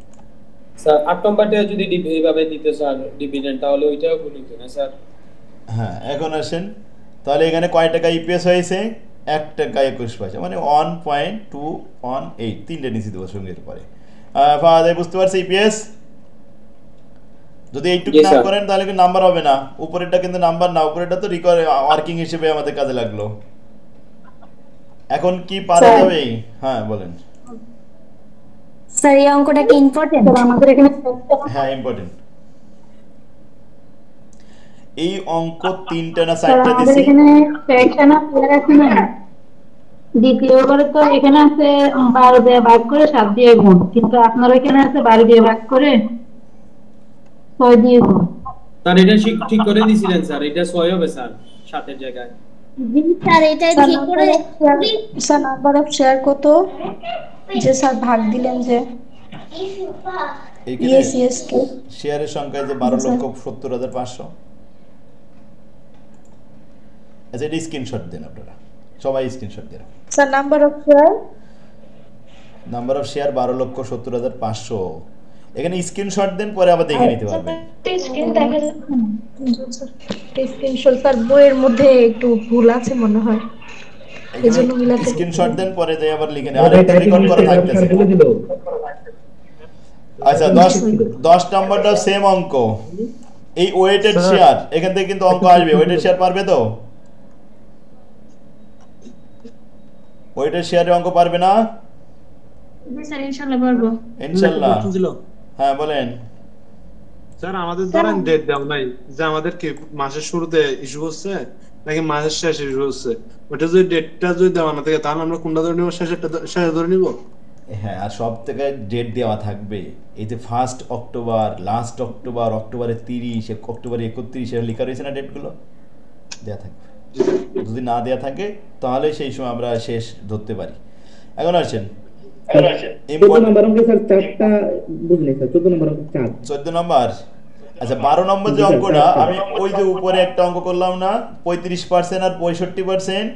স্যার 8 নম্বরটা যদি এইভাবে দিতে স্যার ডিভিডেন্ড, তাহলে ওইটাও গুণিত না স্যার? হ্যাঁ, এখন আসেন তাহলে এখানে কয় টাকা ইপিএস হয়েছে? 1 টাকা 21 পয়সা, মানে 1.218, তিনটে নিচে দেবো সঙ্গের পরে। ফাদার বুঝতে পারছি ইপিএস? যদি এইটুকু না করেন তাহলে কিন্তু নাম্বার হবে না। উপরেরটা কিন্তু নাম্বার না, উপরেরটা তো ওয়ার্কিং হিসেবে আমাদের কাজে লাগলো। এখন কি পারা যাবে? হ্যাঁ বলেন স্যার। এই অঙ্কটা কি ইম্পর্টেন্ট আমাদের এখানে? হ্যাঁ ইম্পর্টেন্ট। এই অঙ্ক 3টা না 4টা দিছি। এখানে সেকশন অফ শেয়ার আছে না, দ্বিতীয়বারে তো এখানে আছে 12 দিয়ে ভাগ করে 7 দিয়ে গুণ, কিন্তু আপনার এখানে আছে 12 দিয়ে ভাগ করে 6 দিয়ে গুণ। স্যার এটা ঠিক করে দিছিলেন স্যার, এটা 6 হবে স্যার 7 এর জায়গায়। জি স্যার, এটাই ঠিক করে। স্যার নাম্বার অফ শেয়ার কত যে স্যার ভাগ দিলেন যে? এইখানে শেয়ারের সংখ্যা যে 12,70,500। আচ্ছা, এটা স্ক্রিনশট দেন আপনারা সবাই, স্ক্রিনশট দেন স্যার। নাম্বার অফ শেয়ার 12,70,500, এখানে স্ক্রিনশট দেন, পরে আবার দেখে নিতে পারবেন। স্ক্রিনশট স্যার বইয়ের মধ্যে একটু ভুল আছে মনে হয়, এজন্য মিলাতে। স্ক্রিনশট দেন, পরে যাই আবার লিখে নেন, আর একটা রেকর্ড করা থাকতেছে। আচ্ছা 10 নাম্বারটা সেম অঙ্ক, এই ওয়েটেড শেয়ার, এখান থেকে কিন্তু অঙ্ক আসবে। ওয়েটেড শেয়ার পারবে তো? ওয়েটেড শেয়ারের অঙ্ক পারবে না? জি স্যার ইনশাআল্লাহ পারবো। ইনশাআল্লাহ। হ্যাঁ বলেন স্যার। আমাদের ধরেন ডেট দাও নাই যে আমাদের কি মাসের শুরুতে ইস্যু হচ্ছে নাকি মাসের শেষে ইস্যু হচ্ছে, ওটা যদি ডেটটা যদি দেওয়া না থাকে তাহলে আমরা কোনটা ধরে নিব? শেষে ধরে নিব। হ্যাঁ, আর সব থেকে ডেট দেওয়া থাকবে। এই যে 1 অক্টোবর, লাস্ট অক্টোবর, অক্টোবরের 30, অক্টোবরের 31 লেখা রয়েছে না, ডেটগুলো দেওয়া থাকবে। যদি না দেওয়া থাকে তাহলে সেই সময় আমরা শেষ ধরতে পারি। এখন আসেন 14 নম্বর অঙ্কে স্যার 4টা বুঝলেন স্যার? 14 নম্বর অঙ্ক 4। 14 নম্বর। আচ্ছা 12 নম্বর যে অঙ্কটা, আমি ওই যে উপরে একটা অঙ্ক করলাম না, 35% আর 65%,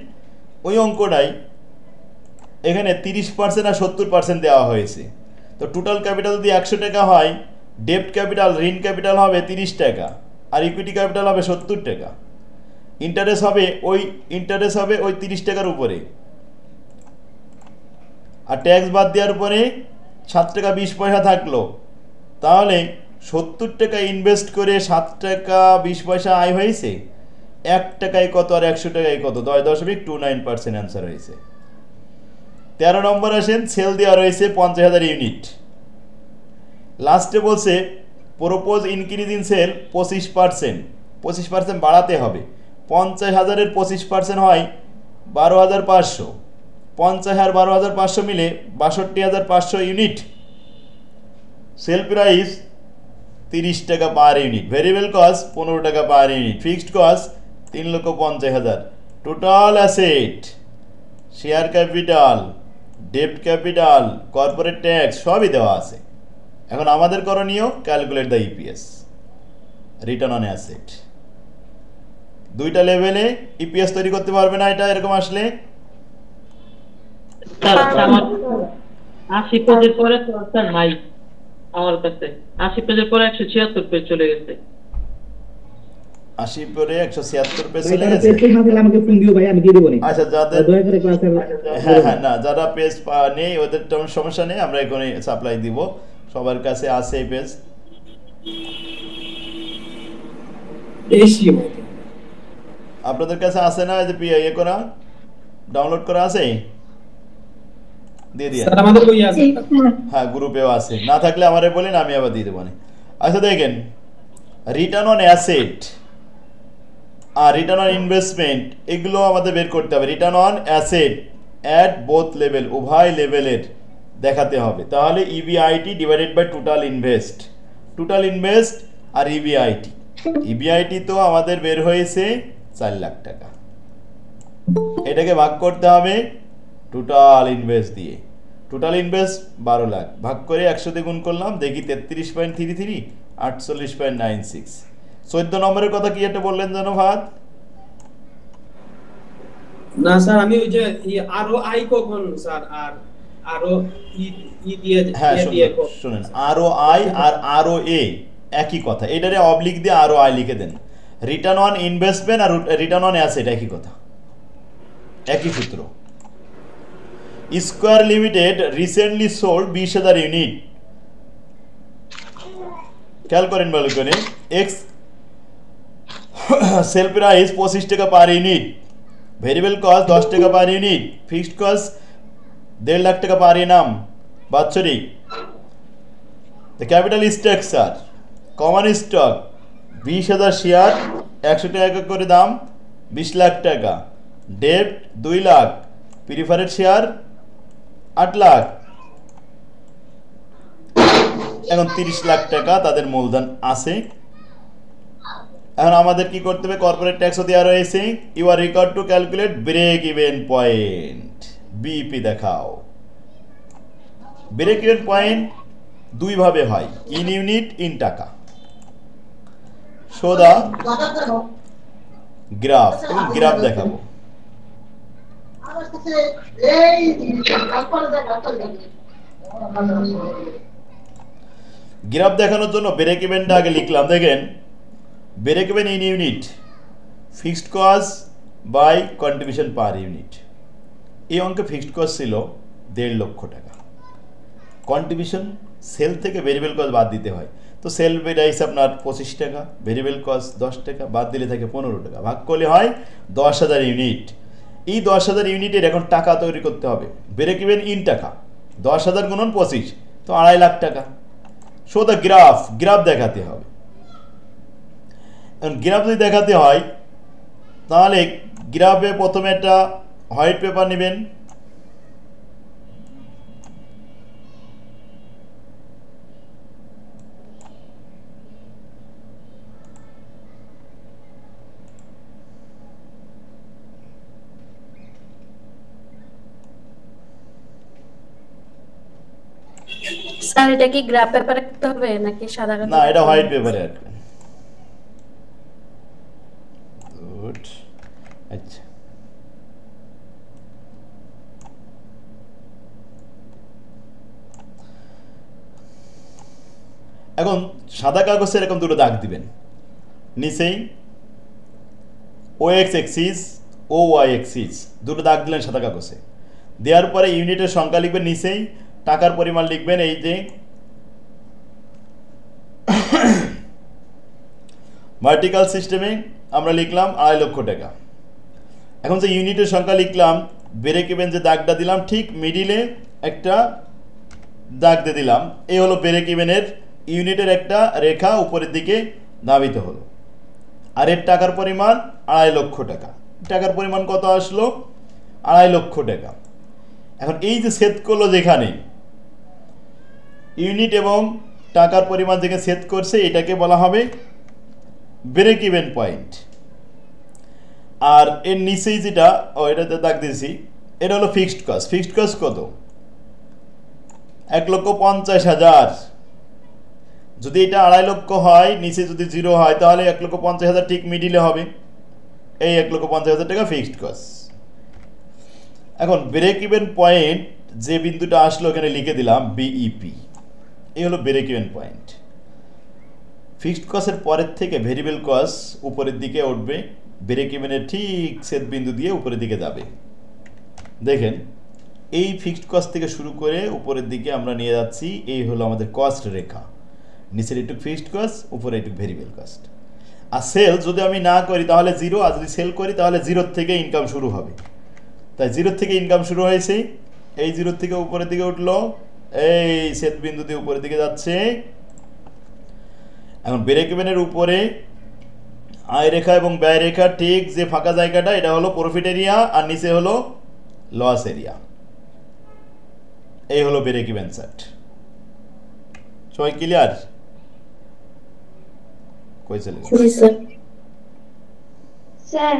ওই অঙ্কটাই এখানে 30% আর 70% দেওয়া হয়েছে। তো টোটাল ক্যাপিটাল যদি 100 টাকা হয়, ডেপ্ট ক্যাপিটাল, ঋণ ক্যাপিটাল হবে 30 টাকা, আর ইকুইটি ক্যাপিটাল হবে 70 টাকা। ইন্টারেস্ট হবে ওই 30 টাকার উপরে, আর ট্যাক্স বাদ দেওয়ার পরে 7 টাকা 20 পয়সা থাকলো। তাহলে 70 টাকা ইনভেস্ট করে 7 টাকা 20 পয়সা আয় হয়েছে। 1 টাকায় কত আর 100 টাকায় কত? 10.29% অ্যান্সার হয়েছে। 13 নম্বর আসেন, সেল দেওয়া রয়েছে 50,000 ইউনিট। লাস্টে বলছে প্রপোজ ইনক্রিজ ইন সেল 25%, 25% বাড়াতে হবে। 50,000-এর 25% হয় 12,500, 50 আর 12,500 মিলে 62,500 ইউনিট। সেল প্রাইস 30 টাকা পার ইউনিট, ভেরিয়েবল কস্ট 15 টাকা per unit, fixed cost 3,50,000। Total asset, share capital, ডেপ্ট ক্যাপিটাল, কর্পোরেট ট্যাক্স সবই দেওয়া আছে। এখন আমাদের করণীয় calculate the EPS, return on asset. দুইটা লেভেলে ইপিএস তৈরি করতে পারবে না এটা এরকম আসলে? স্যার 80 পেজের পরে তো স্যার নাই আমার কাছে, 80 পেজের পরে 176 পেজ চলে গেছে। 80 পরে 176 পেজ ভাই চলে তারা গেছে। পেজ না থাকলে আমাকে ফোন দিও ভাই, আমি দিয়ে দেব নি। আচ্ছা, যাদের দয়া করে ক্লাসের হ্যাঁ না, যারা পেজ নেই ওদের তেমন সমস্যা নেই, আমরা এখানে সাপ্লাই দিব, সবার কাছে আছে এই পেজ। আপনাদের কাছে আছে না এই যে ইয়ে করা, ডাউনলোড করা আছে? দিয়ে দিয়া স্যার আমাদের বই আছে। হ্যাঁ, গ্রুপেও আছে, না থাকলে আমারে বলেন, আমি আবার দিয়ে দেবো। আচ্ছা দেখেন, রিটার্ন অন অ্যাসেট আর রিটার্ন অন ইনভেস্টমেন্ট এগুলো আমাদের বের করতে হবে। Return on asset at both level, উভয় লেভেলের দেখাতে হবে। তাহলে EBIT divided by total invest, total invest আর ইবিআইটি। ইবিআইটি তো আমাদের বের হয়েছে 4 লাখ টাকা, এটাকে ভাগ করতে হবে টোটাল ইনভেস্ট দিয়ে। টোটাল ইনভেস্ট 12 লাখ, ভাগ করে 100 দিয়ে গুণ করলাম, দেখি 33.33, 48.96। 14 নম্বরের কথা কি একটা বললেন জানো ভাত? না স্যার আমি ওই যে আরো আই কখন স্যার আর আরো ই দিয়ে হ্যাঁ দিয়ে শুনেন, আরও আই আর আরও এ একই কথা, এটারে অবলিক দিয়ে আরও আই লিখে দেন। রিটার্ন অন ইনভেস্টমেন্ট আর রিটার্ন অন অ্যাসেট একই কথা, একই সূত্র। Square Limited recently sold 20,000 unit. খেয়াল করেন ভালো করে, এক্স সেল প্রাইস 25 টাকা পার ইউনিট, ভেরিয়েবল কস্ট 10 টাকা per unit, fixed cost 1.5 lakh টাকা পার এনাম বাৎসরিক। The capital structure, common stock 20,000 share, 100 টাকা করে দাম, 20 লাখ টাকা, debt 2 lakh, preferred share 8 lakh, এখন 30 লাখ টাকা তাদের মূলধন আছে। এখন আমাদের কি করতে হবে, কর্পোরেট ট্যাক্সও দেওয়া রয়েছে। You are required to calculate break even point, BEP দেখাও। ব্রেক ইভেন পয়েন্ট দুই ভাবে হয়, ইন ইউনিট, ইন টাকা। শো দা গ্রাফ, গ্রাফ দেখাবো। গ্রাফ দেখানোর জন্য ব্রেক ইভেনটা আগে লিখলাম। দেখেন, break even in unit, fixed cost by contribution per unit. এই অঙ্কে ফিক্সড কস্ট ছিল 1.5 লক্ষ টাকা, কন্ট্রিবিউশন সেল থেকে ভেরিয়েবল কস্ট বাদ দিতে হয়, তো সেল প্রাইস আপনার 25 টাকা, ভেরিয়েবল কস্ট 10 টাকা, বাদ দিলে থাকে 15 টাকা, ভাগ করলে হয় 10,000 ইউনিট। এই 10,000 ইউনিটের এখন টাকা তৈরি করতে হবে। ব্রেক ইভেন ইন টাকা, 10,000 গুণন 25, তো 2.5 লাখ টাকা। শো দ্য গ্রাফ, গ্রাফ দেখাতে হবে। গ্রাফ যদি দেখাতে হয় তাহলে গ্রাফে প্রথমে একটা হোয়াইট পেপার নেবেন, স্যার এটা কি গ্রাফ পেপারে করতে হবে নাকি সাদা কাগজে? না, এটা হোয়াইট পেপারে রাখবেন। গুড, আচ্ছা। এখন সাদা কাগজে এরকম দুটো দাগ দিবেন, নিচেই ও এক্স এক্সিস, ও ওয়াই এক্সিস, দুটো দাগ দিলেন সাদা কাগজে। দেওয়ার পরে ইউনিটের সংখ্যা লিখবেন, নিচেই টাকার পরিমাণ লিখবেন, এই যে ভার্টিক্যাল সিস্টেমে আমরা লিখলাম 2.5 লক্ষ টাকা। এখন যে ইউনিটের সংখ্যা লিখলাম, ব্রেক ইভেন যে দাগটা দিলাম ঠিক মিডিলে একটা দাগ দিয়ে দিলাম, এই হলো ব্রেক ইভেনের ইউনিটের একটা রেখা উপরের দিকে ধাবিত হলো। আর এর টাকার পরিমাণ 2.5 লক্ষ টাকা। টাকার পরিমাণ কত আসলো? 2.5 লক্ষ টাকা। এখন এই যে সেট করলো যেখানে ইউনিট এবং টাকার পরিমাণ যেখানে সেট করছে এটাকে বলা হবে ব্রেক ইভেন পয়েন্ট। আর এর নিচেই যেটা এটাতে দাগ দিয়েছি এটা হলো ফিক্সড কস্ট। ফিক্সড কস্ট কত? 1,50,000। যদি এটা 2.5 লক্ষ হয়, নিচে যদি 0 হয়, তাহলে 1,50,000 ঠিক মিডিলে হবে। এই 1,50,000 টাকা ফিক্সড কস্ট। এখন ব্রেক ইভেন পয়েন্ট যে বিন্দুটা আসলো এখানে লিখে দিলাম বিইপি। এই হলো ব্রেক ইভেন পয়েন্ট। ফিক্সড কস্টের পরের থেকে ভেরিয়েবল কস্ট উপরের দিকে উঠবে, ব্রেক ইভেনের ঠিক সেট বিন্দু দিয়ে উপরের দিকে যাবে। দেখেন এই ফিক্সড কস্ট থেকে শুরু করে উপরের দিকে আমরা নিয়ে যাচ্ছি। এই হলো আমাদের কস্ট রেখা, নিচের একটু ফিক্সড কস্ট, উপরে একটু ভেরিয়েবল কস্ট। আর সেল যদি আমি না করি তাহলে 0, আর যদি সেল করি তাহলে 0 থেকে ইনকাম শুরু হবে। তাই 0 থেকে ইনকাম শুরু হয়েছে, এই 0 থেকে উপরের দিকে উঠলো, এই সেট বিন্দু দিয়ে উপরের দিকে যাচ্ছে। এখন ব্রেক ইভেনের উপরে আয় রেখা এবং ব্যয় রেখা ঠিক যে ফাঁকা জায়গাটা এটা হলো প্রফিট এরিয়া, আর নিচে হলো লস এরিয়া। এই হলো ব্রেক ইভেন চার্ট। সবাই ক্লিয়ার? কই চলে গেল? স্যার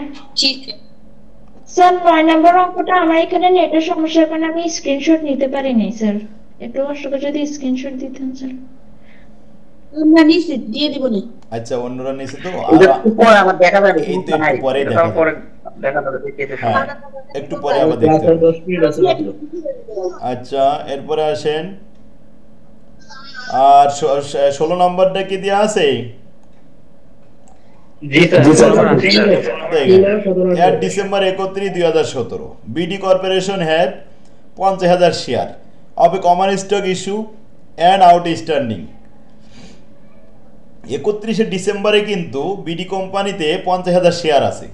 স্যার 9 নম্বর অঙ্কটা আমার এখানে নেটের সমস্যার কারণে আমি স্ক্রিনশট নিতে পারিনি স্যার। একটু কষ্ট করে যদি স্ক্রিনশট দিতেন স্যার। না নিচে দিয়ে দিব না। আচ্ছা অন্যরা নিচে তো একটু পরে আবার দেখা যাবে। এই তো একটু পরে দেখা যাবে। হ্যাঁ একটু পরে আবার দেখতে হবে। আচ্ছা এরপরে আসেন, আর 16 নম্বরটা কি দেয়া আছে? জি sir. December 31, 2017 BD corporation had 50,000 share of a common stock issue and outstanding. 31শে ডিসেম্বরে কিন্তু বিডি কোম্পানিতে 50,000 শেয়ার আছে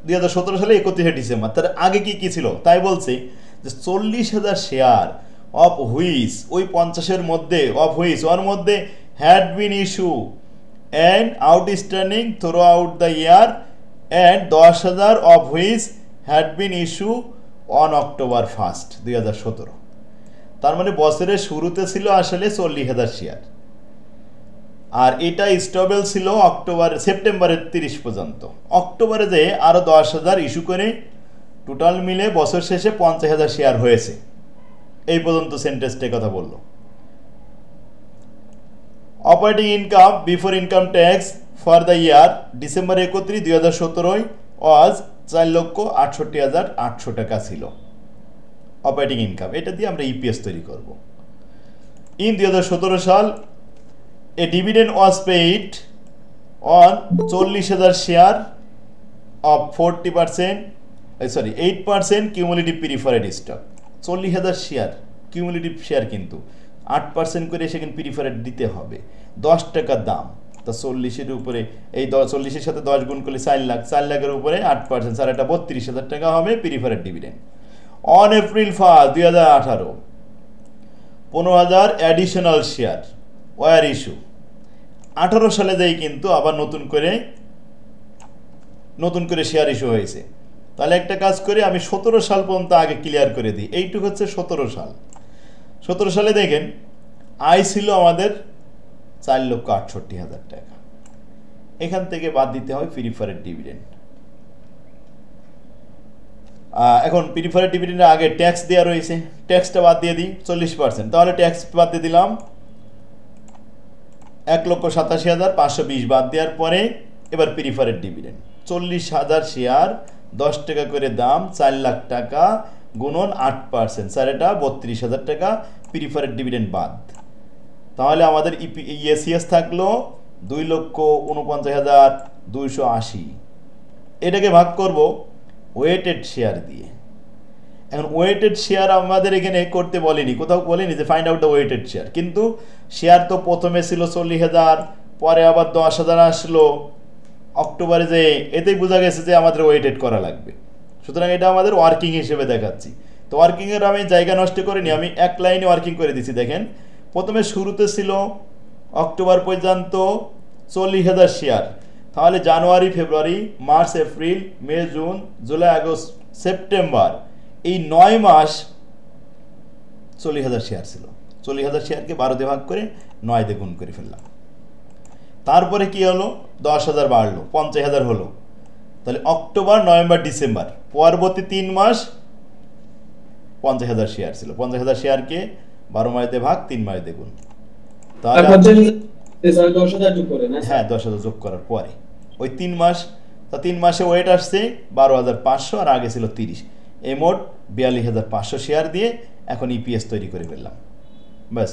2017 সালে 31শে ডিসেম্বর। তার আগে কি কি ছিল? তাই বলছে যে 40,000 শেয়ার অফ হুইচ, ওই 50-এর মধ্যে অফ হুইচ ওর মধ্যে had been issue and outstanding through out the year and 10,000 of which had been issue on October 1, 2017। তার মানে বছরের শুরুতে ছিল আসলে 40,000 শেয়ার, আর এটা স্টেবল ছিল সেপ্টেম্বরের 30 পর্যন্ত। অক্টোবরে যে আরো 10,000 ইস্যু করে টোটাল মিলে বছর শেষে 50,000 শেয়ার হয়েছে। এই পর্যন্ত সেন্টেন্সটা কথা বললো। Operating income before income tax for the year December 31, 2017 ওয়াজ 4,68,800 টাকা ছিল অপারেটিং ইনকাম। এটা দিয়ে আমরা ইপিএস তৈরি করব। ইন 2017 সাল a dividend was paid on 40,000 share of 8% cumulative preferred stock। 40,000 share cumulative share, কিন্তু 8% করে সেখানে প্রিফারেড দিতে হবে। 10 টাকা দাম, তা 40-এর উপরে এই 40-এর সাথে 10 গুণ করলে 4 লাখ, 4 লাখের উপরে 8%, স্যার এটা 32,000 টাকা হবে preferred dividend. On April 1, 2018 15,000 additional share were issue. 18 সালে যাই কিন্তু আবার নতুন করে শেয়ার ইস্যু হয়েছে। তাহলে একটা কাজ করে আমি 17 সাল পর্যন্ত আগে ক্লিয়ার করে দিই। এইটুকু হচ্ছে 17 সাল। 17 সালে দেখেন আয় ছিল আমাদের 4,68,000 টাকা। এখান থেকে বাদ দিতে হয় প্রিফারেড ডিভিডেন্ড। এখন প্রিফারেড ডিভিডেন্ডের আগে ট্যাক্স দেওয়া রয়েছে, ট্যাক্সটা বাদ দিয়ে দিই 40%। তাহলে ট্যাক্স বাদ দিয়ে দিলাম 1,87,520 বাদ দেওয়ার পরে এবার প্রিফারেড ডিভিডেন্ড 40,000 শেয়ার 10 টাকা করে দাম, 4 লাখ টাকা গুণন 8%, স্যার এটা 32,000 টাকা প্রিফারেড ডিভিডেন্ড বাদ। তাহলে আমাদের ইএসিএস থাকলো 2,49,280। এটাকে ভাগ করব ওয়েটেড শেয়ার দিয়ে। এখন ওয়েটেড শেয়ার আমাদের এখানে করতে বলেনি, কোথাও বলেনি যে find out the weighted share, কিন্তু শেয়ার তো প্রথমে ছিল 40,000, পরে আবার 10,000 আসলো অক্টোবরে, যে এতেই বোঝা গেছে যে আমাদের ওয়েটেড করা লাগবে। সুতরাং এটা আমাদের ওয়ার্কিং হিসেবে দেখাচ্ছি। তো ওয়ার্কিংয়ের আমি জায়গা নষ্ট করিনি, আমি এক লাইনে ওয়ার্কিং করে দিচ্ছি। দেখেন প্রথমে শুরুতে ছিল অক্টোবর পর্যন্ত 40,000 শেয়ার, তাহলে জানুয়ারি, ফেব্রুয়ারি, March, April, May, June, July, August, September, এই 9 মাস 40,000 শেয়ার ছিল, 40,000 শেয়ারকে 12 দিয়ে ভাগ করে 9 দিয়ে গুণ করে ফেললাম। তারপরে কি হলো, 10,000 বাড়লো, 50,000 হলো। তাহলে অক্টোবর, নভেম্বর, ডিসেম্বর পরবর্তী 3 মাস 50,000 শেয়ার ছিল, 50,000 শেয়ারকে 12 মাস দিয়ে ভাগ, 3 মাস দিয়ে গুণ। তাহলে 10,000 যোগ করে না? হ্যাঁ, 10,000 যোগ করার পরে ওই 3 মাস, তা 3 মাসে ওয়েট আসছে 12,500 আর আগে ছিল 30, এই মোট 42,500 শেয়ার দিয়ে এখন ইপিএস তৈরি করে ফেললাম। ব্যাস,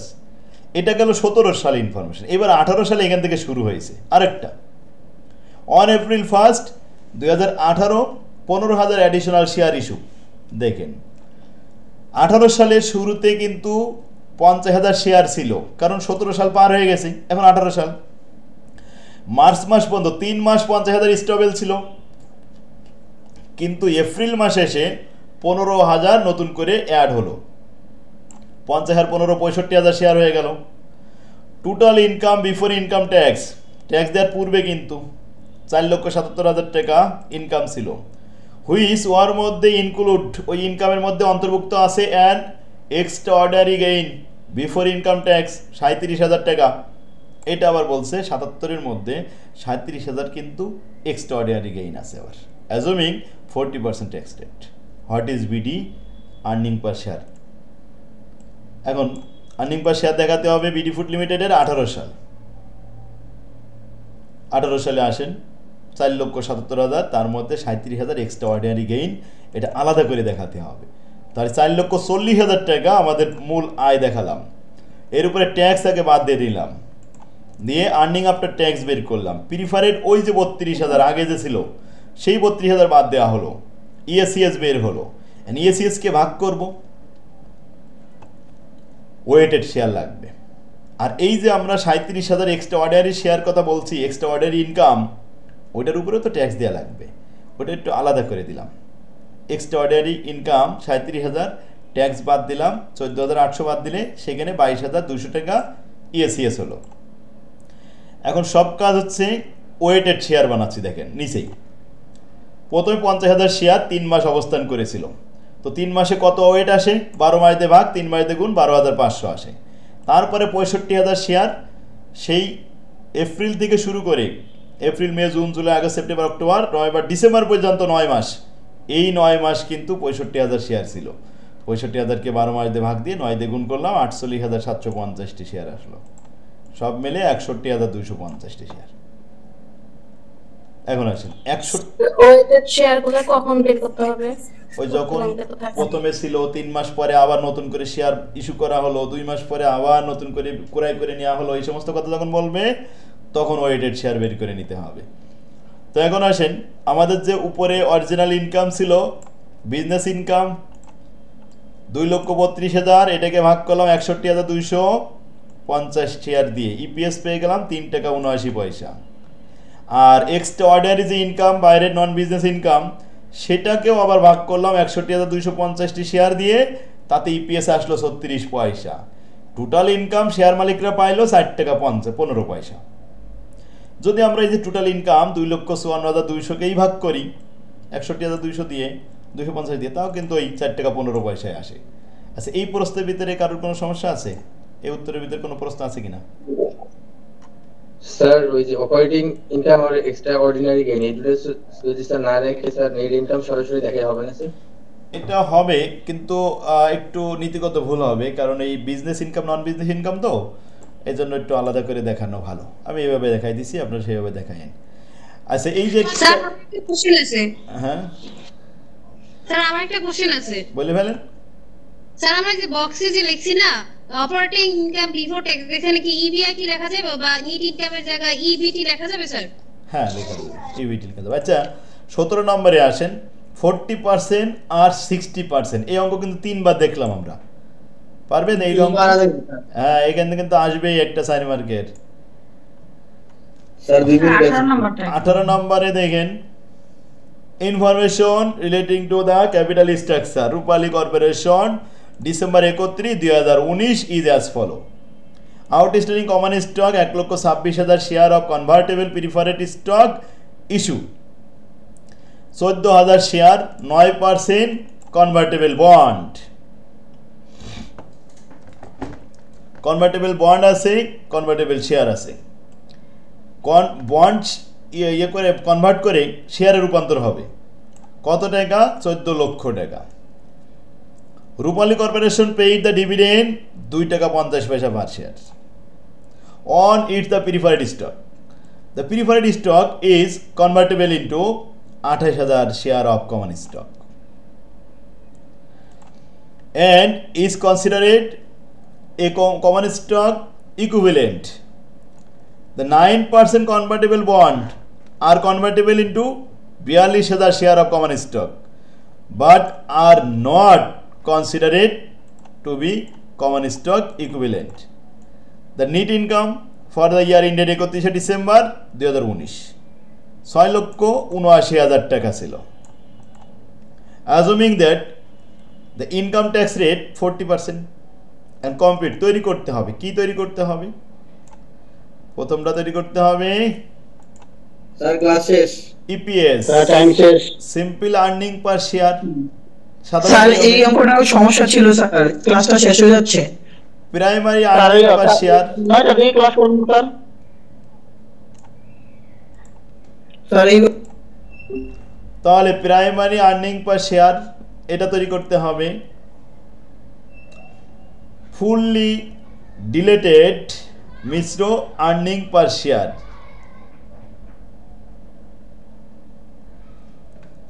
এটা গেল 17 সালে ইনফরমেশন। এবার 18 সালে এখান থেকে শুরু হয়েছে আরেকটা। On April 1, 2018 15,000 additional share issue. দেখেন 18 সালের শুরুতে কিন্তু 50,000 শেয়ার ছিল, কারণ 17 সাল পার হয়ে গেছে, এখন 18 সাল। মার্চ মাস পর্যন্ত 3 মাস 50,000 স্টেবল ছিল, কিন্তু এপ্রিল মাসে এসে 15,000 নতুন করে অ্যাড হলো। 50,000 15 65,000 শেয়ার হয়ে গেল। Total income before income tax, tax দেওয়ার পূর্বে কিন্তু 4,77,000 টাকা ইনকাম ছিল, হুইচ ওর মধ্যে ইনক্লুড, ওই ইনকামের মধ্যে অন্তর্ভুক্ত আছে an extra ordinary gain before income tax 37,000 টাকা। এটা আবার বলছে 77-এর মধ্যে 37,000 কিন্তু এক্সট্রা অর্ডিনারি গেইন আছে। আবার অ্যাজুমিং 40% tax rate. What is BD? Earning per share. এখন আর্নিং পার শেয়ার দেখাতে হবে বিডি ফুড লিমিটেডের 18 সাল। 18 সালে আসেন 4,77,000, তার মধ্যে 37,000 এক্সট্রা অর্ডিনারি গেইন, এটা আলাদা করে দেখাতে হবে। তাহলে 4,40,000 টাকা আমাদের মূল আয় দেখালাম, এর উপরে ট্যাক্স আগে বাদ দিয়ে দিলাম, দিয়ে আর্নিং আফটার ট্যাক্স বের করলাম। প্রিফারেড ওই যে 32,000 আগে যে ছিল সেই 32,000 বাদ দেওয়া হলো, ইএসিএস বের হলো। ইএসিএসকে ভাগ করব, ওয়েটেড শেয়ার লাগবে। আর এই যে আমরা 37,000 এক্সট্রা অর্ডিনারি শেয়ার কথা বলছি, এক্সট্রা অর্ডিনারি ইনকাম, ওইটার উপরেও তো ট্যাক্স দেওয়া লাগবে, ওটা একটু আলাদা করে দিলাম। এক্সট্রা অর্ডিনারি ইনকাম 37,000, ট্যাক্স বাদ দিলাম, 14,800 বাদ দিলে সেখানে 22,200 টাকা ইএসিএস হলো। এখন সব কাজ হচ্ছে ওয়েটেড শেয়ার বানাচ্ছি। দেখেন নিচেই প্রথমে 50,000 শেয়ার 3 মাস অবস্থান করেছিল, তো 3 মাসে কত ওয়েট আসে, 12 মাস দিয়ে ভাগ, 3 মাস দিয়ে গুণ, 12,500 আসে। তারপরে 65,000 শেয়ার সেই এপ্রিল থেকে শুরু করে April, May, June, July, August, September, October, November, December পর্যন্ত 9 মাস, এই 9 মাস কিন্তু 65,000 শেয়ার ছিল। 65,000কে 12 মাস দিয়ে ভাগ দিয়ে 9 দিয়ে গুণ করলাম, 48,750টি শেয়ার আসলো। সব মিলে 61,250টি শেয়ার। এখন আসেন 61 শেয়ারগুলো কখন বের করতে হবে? ওই যখন প্রথমে ছিল, 3 মাস পরে আবার নতুন করে শেয়ার ইস্যু করা হলো, 2 মাস পরে আবার নতুন করে ক্রয় করে নেওয়া হলো, এই সমস্ত কথা যখন বলবে তখন ওয়েটেড শেয়ার বের করে নিতে হবে। তো এখন আসেন আমাদের যে উপরে অরিজিনাল ইনকাম ছিল, বিজনেস ইনকাম 2,32,000, এটাকে ভাগ করলাম 61,250 শেয়ার দিয়ে, ইপিএস পেয়ে গেলাম 3 টাকা 79 পয়সা। আর এক্সট্রা অর্ডিনারি যে ইনকাম, বাইরের নন বিজনেস ইনকাম, সেটাকেও আবার ভাগ করলাম 61,250টি শেয়ার দিয়ে, তাতে ইপিএস আসলো 36 পয়সা। টোটাল ইনকাম শেয়ার মালিকরা পাইলো 60 টাকা 15 পয়সা। যদি আমরা এই যে টোটাল ইনকাম 2,54,200কেই ভাগ করি 61,200 দিয়ে, 250 দিয়ে, তাও কিন্তু ওই 4 টাকা 15 পয়সায় আসে। আচ্ছা, এই প্রশ্নের ভিতরে কারোর কোনো সমস্যা আছে? এই উত্তরের ভিতরে কোনো প্রশ্ন আছে কিনা? স্যার ওই যে অপারেটিং ইনকাম আর এক্সট্রা অর্ডিনারি গেইন, এই দুটো যদি স্যার না দেখে স্যার নেট ইনকাম সরাসরি দেখা হবে না স্যার? এটা হবে, কিন্তু একটু নীতিগত ভুল হবে, কারণ এই বিজনেস ইনকাম নন বিজনেস ইনকাম তো, এই জন্য একটু আলাদা করে দেখানো ভালো। আমি এইভাবে দেখাই দিছি, আপনারা সেইভাবে দেখায়েন। আচ্ছা, এই যে স্যার আমার একটা কোশ্চেন আছে। হ্যাঁ স্যার আমার একটা কোশ্চেন আছে, বলে ফেলেন। স্যার আমরা যে বক্সে যে লিখছি না অপারেটিং ইনকাম বিফোর ট্যাক্স, এখানে কি ইবিআই কি লেখা যাবে বা নেট ইনকামের জায়গায় ইবিটি লেখা যাবে স্যার? হ্যাঁ, লেখা যাবে, ইবিটি লেখা যাবে। আচ্ছা, 17 নম্বরে আসেন 40% আর 60%, এই অঙ্ক কিন্তু 3 বার দেখলাম আমরা, পারবেন এই অঙ্ক? হ্যাঁ, এখানে কিন্তু আসবেই একটা সাইন মার্কের। স্যার 18 নম্বরে দেখেন information relating to the capital structure Rupali corporation December 31, 2019 is as follow. Outstanding common stock 1,26,000 share of convertible preferred stock issue, 14,000 share 9% convertible bond. Convertible bond আছে, কনভার্টেবল শেয়ার আছে। বন্ড ইয়ে করে convert করে শেয়ারে রূপান্তর হবে কত টাকা? 14 লক্ষ টাকা। রূপালী কর্পোরেশন পেইড দ্য ডিভিডেন্ড 2 টাকা 50 পয়সা পার share on its the preferred stock. The preferred stock is convertible into 28,000 share of common stock and is considered a common stock equivalent. The 9% convertible bond are convertible into 42,000 share of common stock but are not considered to be common stock equivalent. The net income for the year ended 31 December 2019 6,79,000 টাকা ছিল। Assuming that the income tax rate 40% and compute তৈরি করতে হবে। কি তৈরি করতে হবে? প্রথমটা তৈরি করতে হবে স্যার ক্লাস শেষ। EPS স্যার টাইম শেষ। Simple earning per share. Sir এই অঙ্কটা সমস্যা ছিল স্যার, ক্লাসটা শেষ হয়ে যাচ্ছে। প্রাইমারি আর্নিং পার শেয়ার 9টা দিয়ে ক্লাস করুন স্যার। স্যার এই তাহলে প্রাইমারি আর্নিং পার শেয়ার এটা তৈরি করতে হবে। Fully deleted Mishra earning per share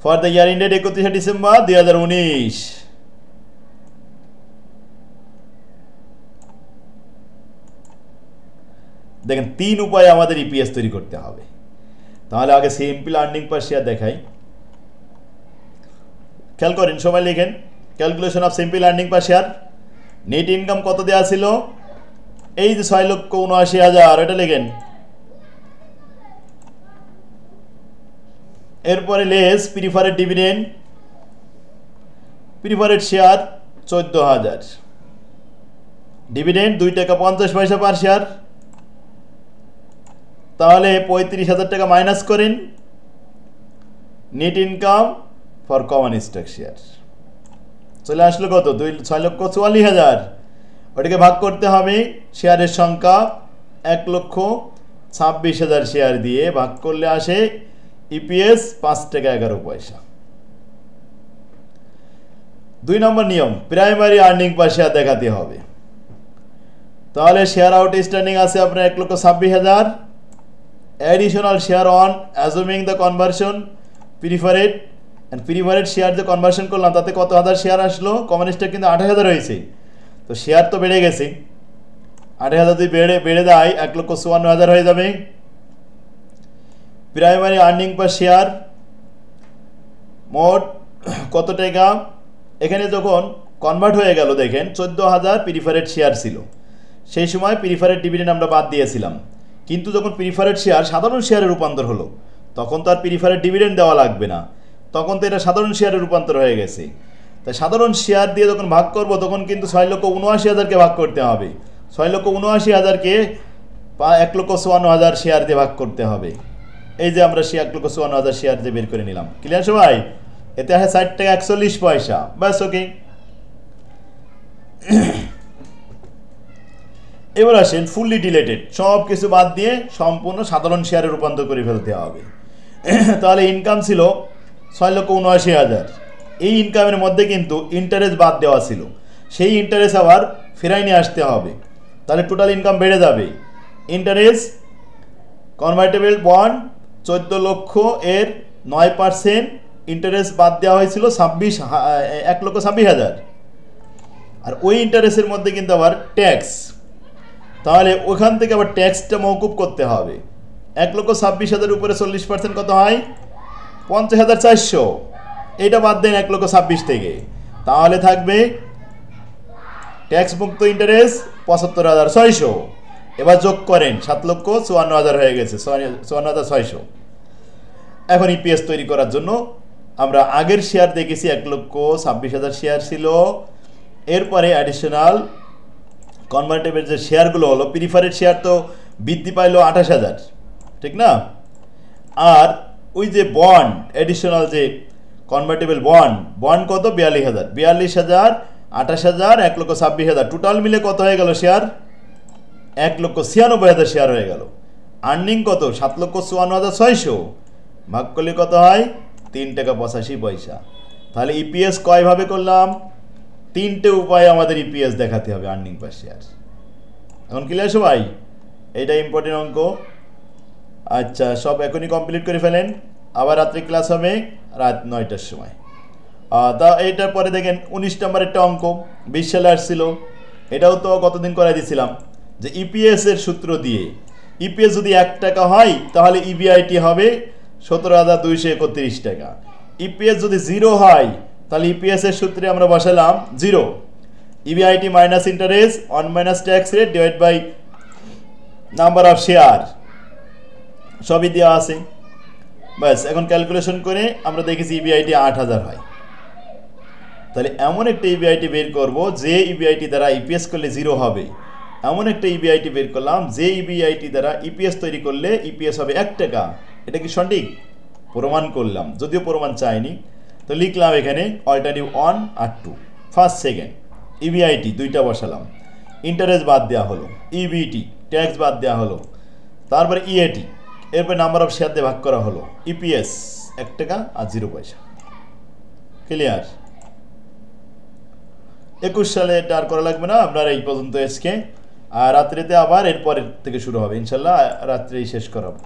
for the year ended 31 December 2019। দেখেন 3 উপায়ে আমাদের ইপিএস তৈরি করতে হবে। তাহলে আগে সিম্পল আর্নিং পার শেয়ার দেখাই। খেয়াল করেন, সবাই লিখেন calculation of simple earning per share. Net income কত দেওয়া ছিল? এই যে 6,79,000, এটা লিখেন। এরপরে less preferred dividend, preferred share 14,000, dividend 2 টাকা 50 পয়সা পার শেয়ার। তাহলে 35,000 টাকা মাইনাস করেন net income for common stock share. চলে আসলো কত? 6,44,000। ওটাকে ভাগ করতে হবে শেয়ারের সংখ্যা 1,26,000 শেয়ার দিয়ে ভাগ করলে আসে ইপিএস 5 টাকা 11 পয়সা। 2 নম্বর নিয়ম, প্রাইমারি আর্নিং পার শেয়ার দেখাতে হবে। তাহলে শেয়ার আউটস্ট্যান্ডিং আছে আপনার 1,26,000, additional share on assuming the conversion preferred and preferred share যে কনভার্সন করলাম তাতে কত হাজার শেয়ার আসলো? কমন স্টক কিন্তু 28,000 হয়েছে, তো শেয়ার তো বেড়ে গেছে। 28,000 যদি বেড়ে দেয় 1,54,000 হয়ে যাবে। প্রাইমারি আর্নিং পার শেয়ার মোট কত টাকা? এখানে যখন কনভার্ট হয়ে গেল দেখেন 14,000 প্রিফারেড শেয়ার ছিল, সেই সময় প্রিফারেড ডিভিডেন্ড আমরা বাদ দিয়েছিলাম। কিন্তু যখন প্রিফারেড শেয়ার সাধারণ শেয়ারে রূপান্তর হলো তখন তো আর প্রিফারেড ডিভিডেন্ড দেওয়া লাগবে না, তখন তো এটা সাধারণ শেয়ারে রূপান্তর হয়ে গেছে। তাই সাধারণ শেয়ার দিয়ে যখন ভাগ করব তখন কিন্তু 6,79,000কে ভাগ করতে হবে। 6,79,000কে 1,54,000 শেয়ার দিয়ে ভাগ করতে হবে। এই যে আমরা 1,54,000 শেয়ার দিয়ে বের করে নিলাম। ক্লিয়ার সবাই? এতে আসে 60 টাকা 41 পয়সা। ব্যাস, ওকে। এবার আসেন ফুললি ডিলেটেড, সব কিছু বাদ দিয়ে সম্পূর্ণ সাধারণ শেয়ারে রূপান্তর করে ফেলতে হবে। তাহলে ইনকাম ছিল 6,79,000। এই ইনকামের মধ্যে কিন্তু ইন্টারেস্ট বাদ দেওয়া ছিল, সেই ইন্টারেস্ট আবার ফেরাই নিয়ে আসতে হবে। তাহলে টোটাল ইনকাম বেড়ে যাবে। ইন্টারেস্ট কনভার্টেবল বন্ড 14 লক্ষ এর 9% ইন্টারেস্ট বাদ দেওয়া হয়েছিল 1,26,000। আর ওই ইন্টারেস্টের মধ্যে কিন্তু আবার ট্যাক্স, তাহলে ওখান থেকে আবার ট্যাক্সটা মওকুফ করতে হবে। 1,26,000 উপরে 40% কত হয়? 50,400। এটা বাদ দেন 1,26,000 থেকে, তাহলে থাকবে ট্যাক্স মুক্ত ইন্টারেস্ট 75,600। এবার যোগ করেন 7,54,000 হয়ে গেছে, 54,600। এখন ইপিএস তৈরি করার জন্য আমরা আগের শেয়ার দেখেছি 1,26,000 শেয়ার ছিল। এরপরে অ্যাডিশনাল কনভার্টেবল যে শেয়ারগুলো হলো, প্রিফারেড শেয়ার তো বৃদ্ধি পাইলো 28,000, ঠিক না? আর ওই যে বন্ড এডিশনাল যে কনভার্টেবল বন্ড কত? 42,000, 42,000, 28,000, 1,26,000, টোটাল মিলে কত হয়ে গেল শেয়ার? 1,96,000 শেয়ার হয়ে গেল। আর্নিং কত? 7,54,600 ভাগ করলে কত হয়? 3 টাকা 85 পয়সা। তাহলে ইপিএস কয়ভাবে করলাম? 3টে উপায়ে আমাদের ইপিএস দেখাতে হবে আর্নিং পার শেয়ার। এখন ক্লিয়ার সবাই? এটা ইম্পর্টেন্ট অঙ্ক। আচ্ছা, সব এখনই কমপ্লিট করে ফেলেন। আবার রাত্রে ক্লাস হবে রাত 9টার সময়। তা এইটার পরে দেখেন 19 নম্বর একটা অঙ্ক 20 সালে আসছিল। এটাও তো কতদিন করাই দিয়েছিলাম যে ইপিএস এর সূত্র দিয়ে ইপিএস যদি 1 টাকা হয় তাহলে ইবিআইটি হবে 17,231 টাকা। ইপিএস যদি 0 হয় তাহলে ইপিএস এর সূত্রে আমরা বসালাম 0 EBIT minus interest 1 minus tax rate divide by number of share, সবই দেওয়া আছে। ব্যাস, এখন ক্যালকুলেশন করে আমরা দেখেছি ইবিআইটি 8,000 হয়। তাহলে এমন একটা ইবিআইটি বের করব যে ইবিআইটি দ্বারা ইপিএস করলে 0 হবে। এমন একটা ইবিআইটি বের করলাম যে ইবিআইটি দ্বারা ইপিএস তৈরি করলে ইপিএস হবে 1 টাকা। এটা কি সঠিক? প্রমাণ করলাম, যদিও প্রমাণ চাইনি। তো লিখলাম এখানে অল্টারনেটিভ 1 আর 2, ফার্স্ট সেকেন্ড। ইবিআইটি 2টা বসালাম, ইন্টারেস্ট বাদ দেওয়া হলো, ইবিটি ট্যাক্স বাদ দেওয়া হলো, তারপরে ইএটি, এরপর নাম্বার অফ শেয়ার দিয়ে ভাগ করা হলো, ইপিএস 1 টাকা আর 0 পয়সা। ক্লিয়ার? 21 সালে এটা আর করা লাগবে না, আপনার এই পর্যন্ত আজকে। আর রাত্রিতে আবার এরপরের থেকে শুরু হবে ইনশাল্লাহ, রাত্রেই শেষ করাবো।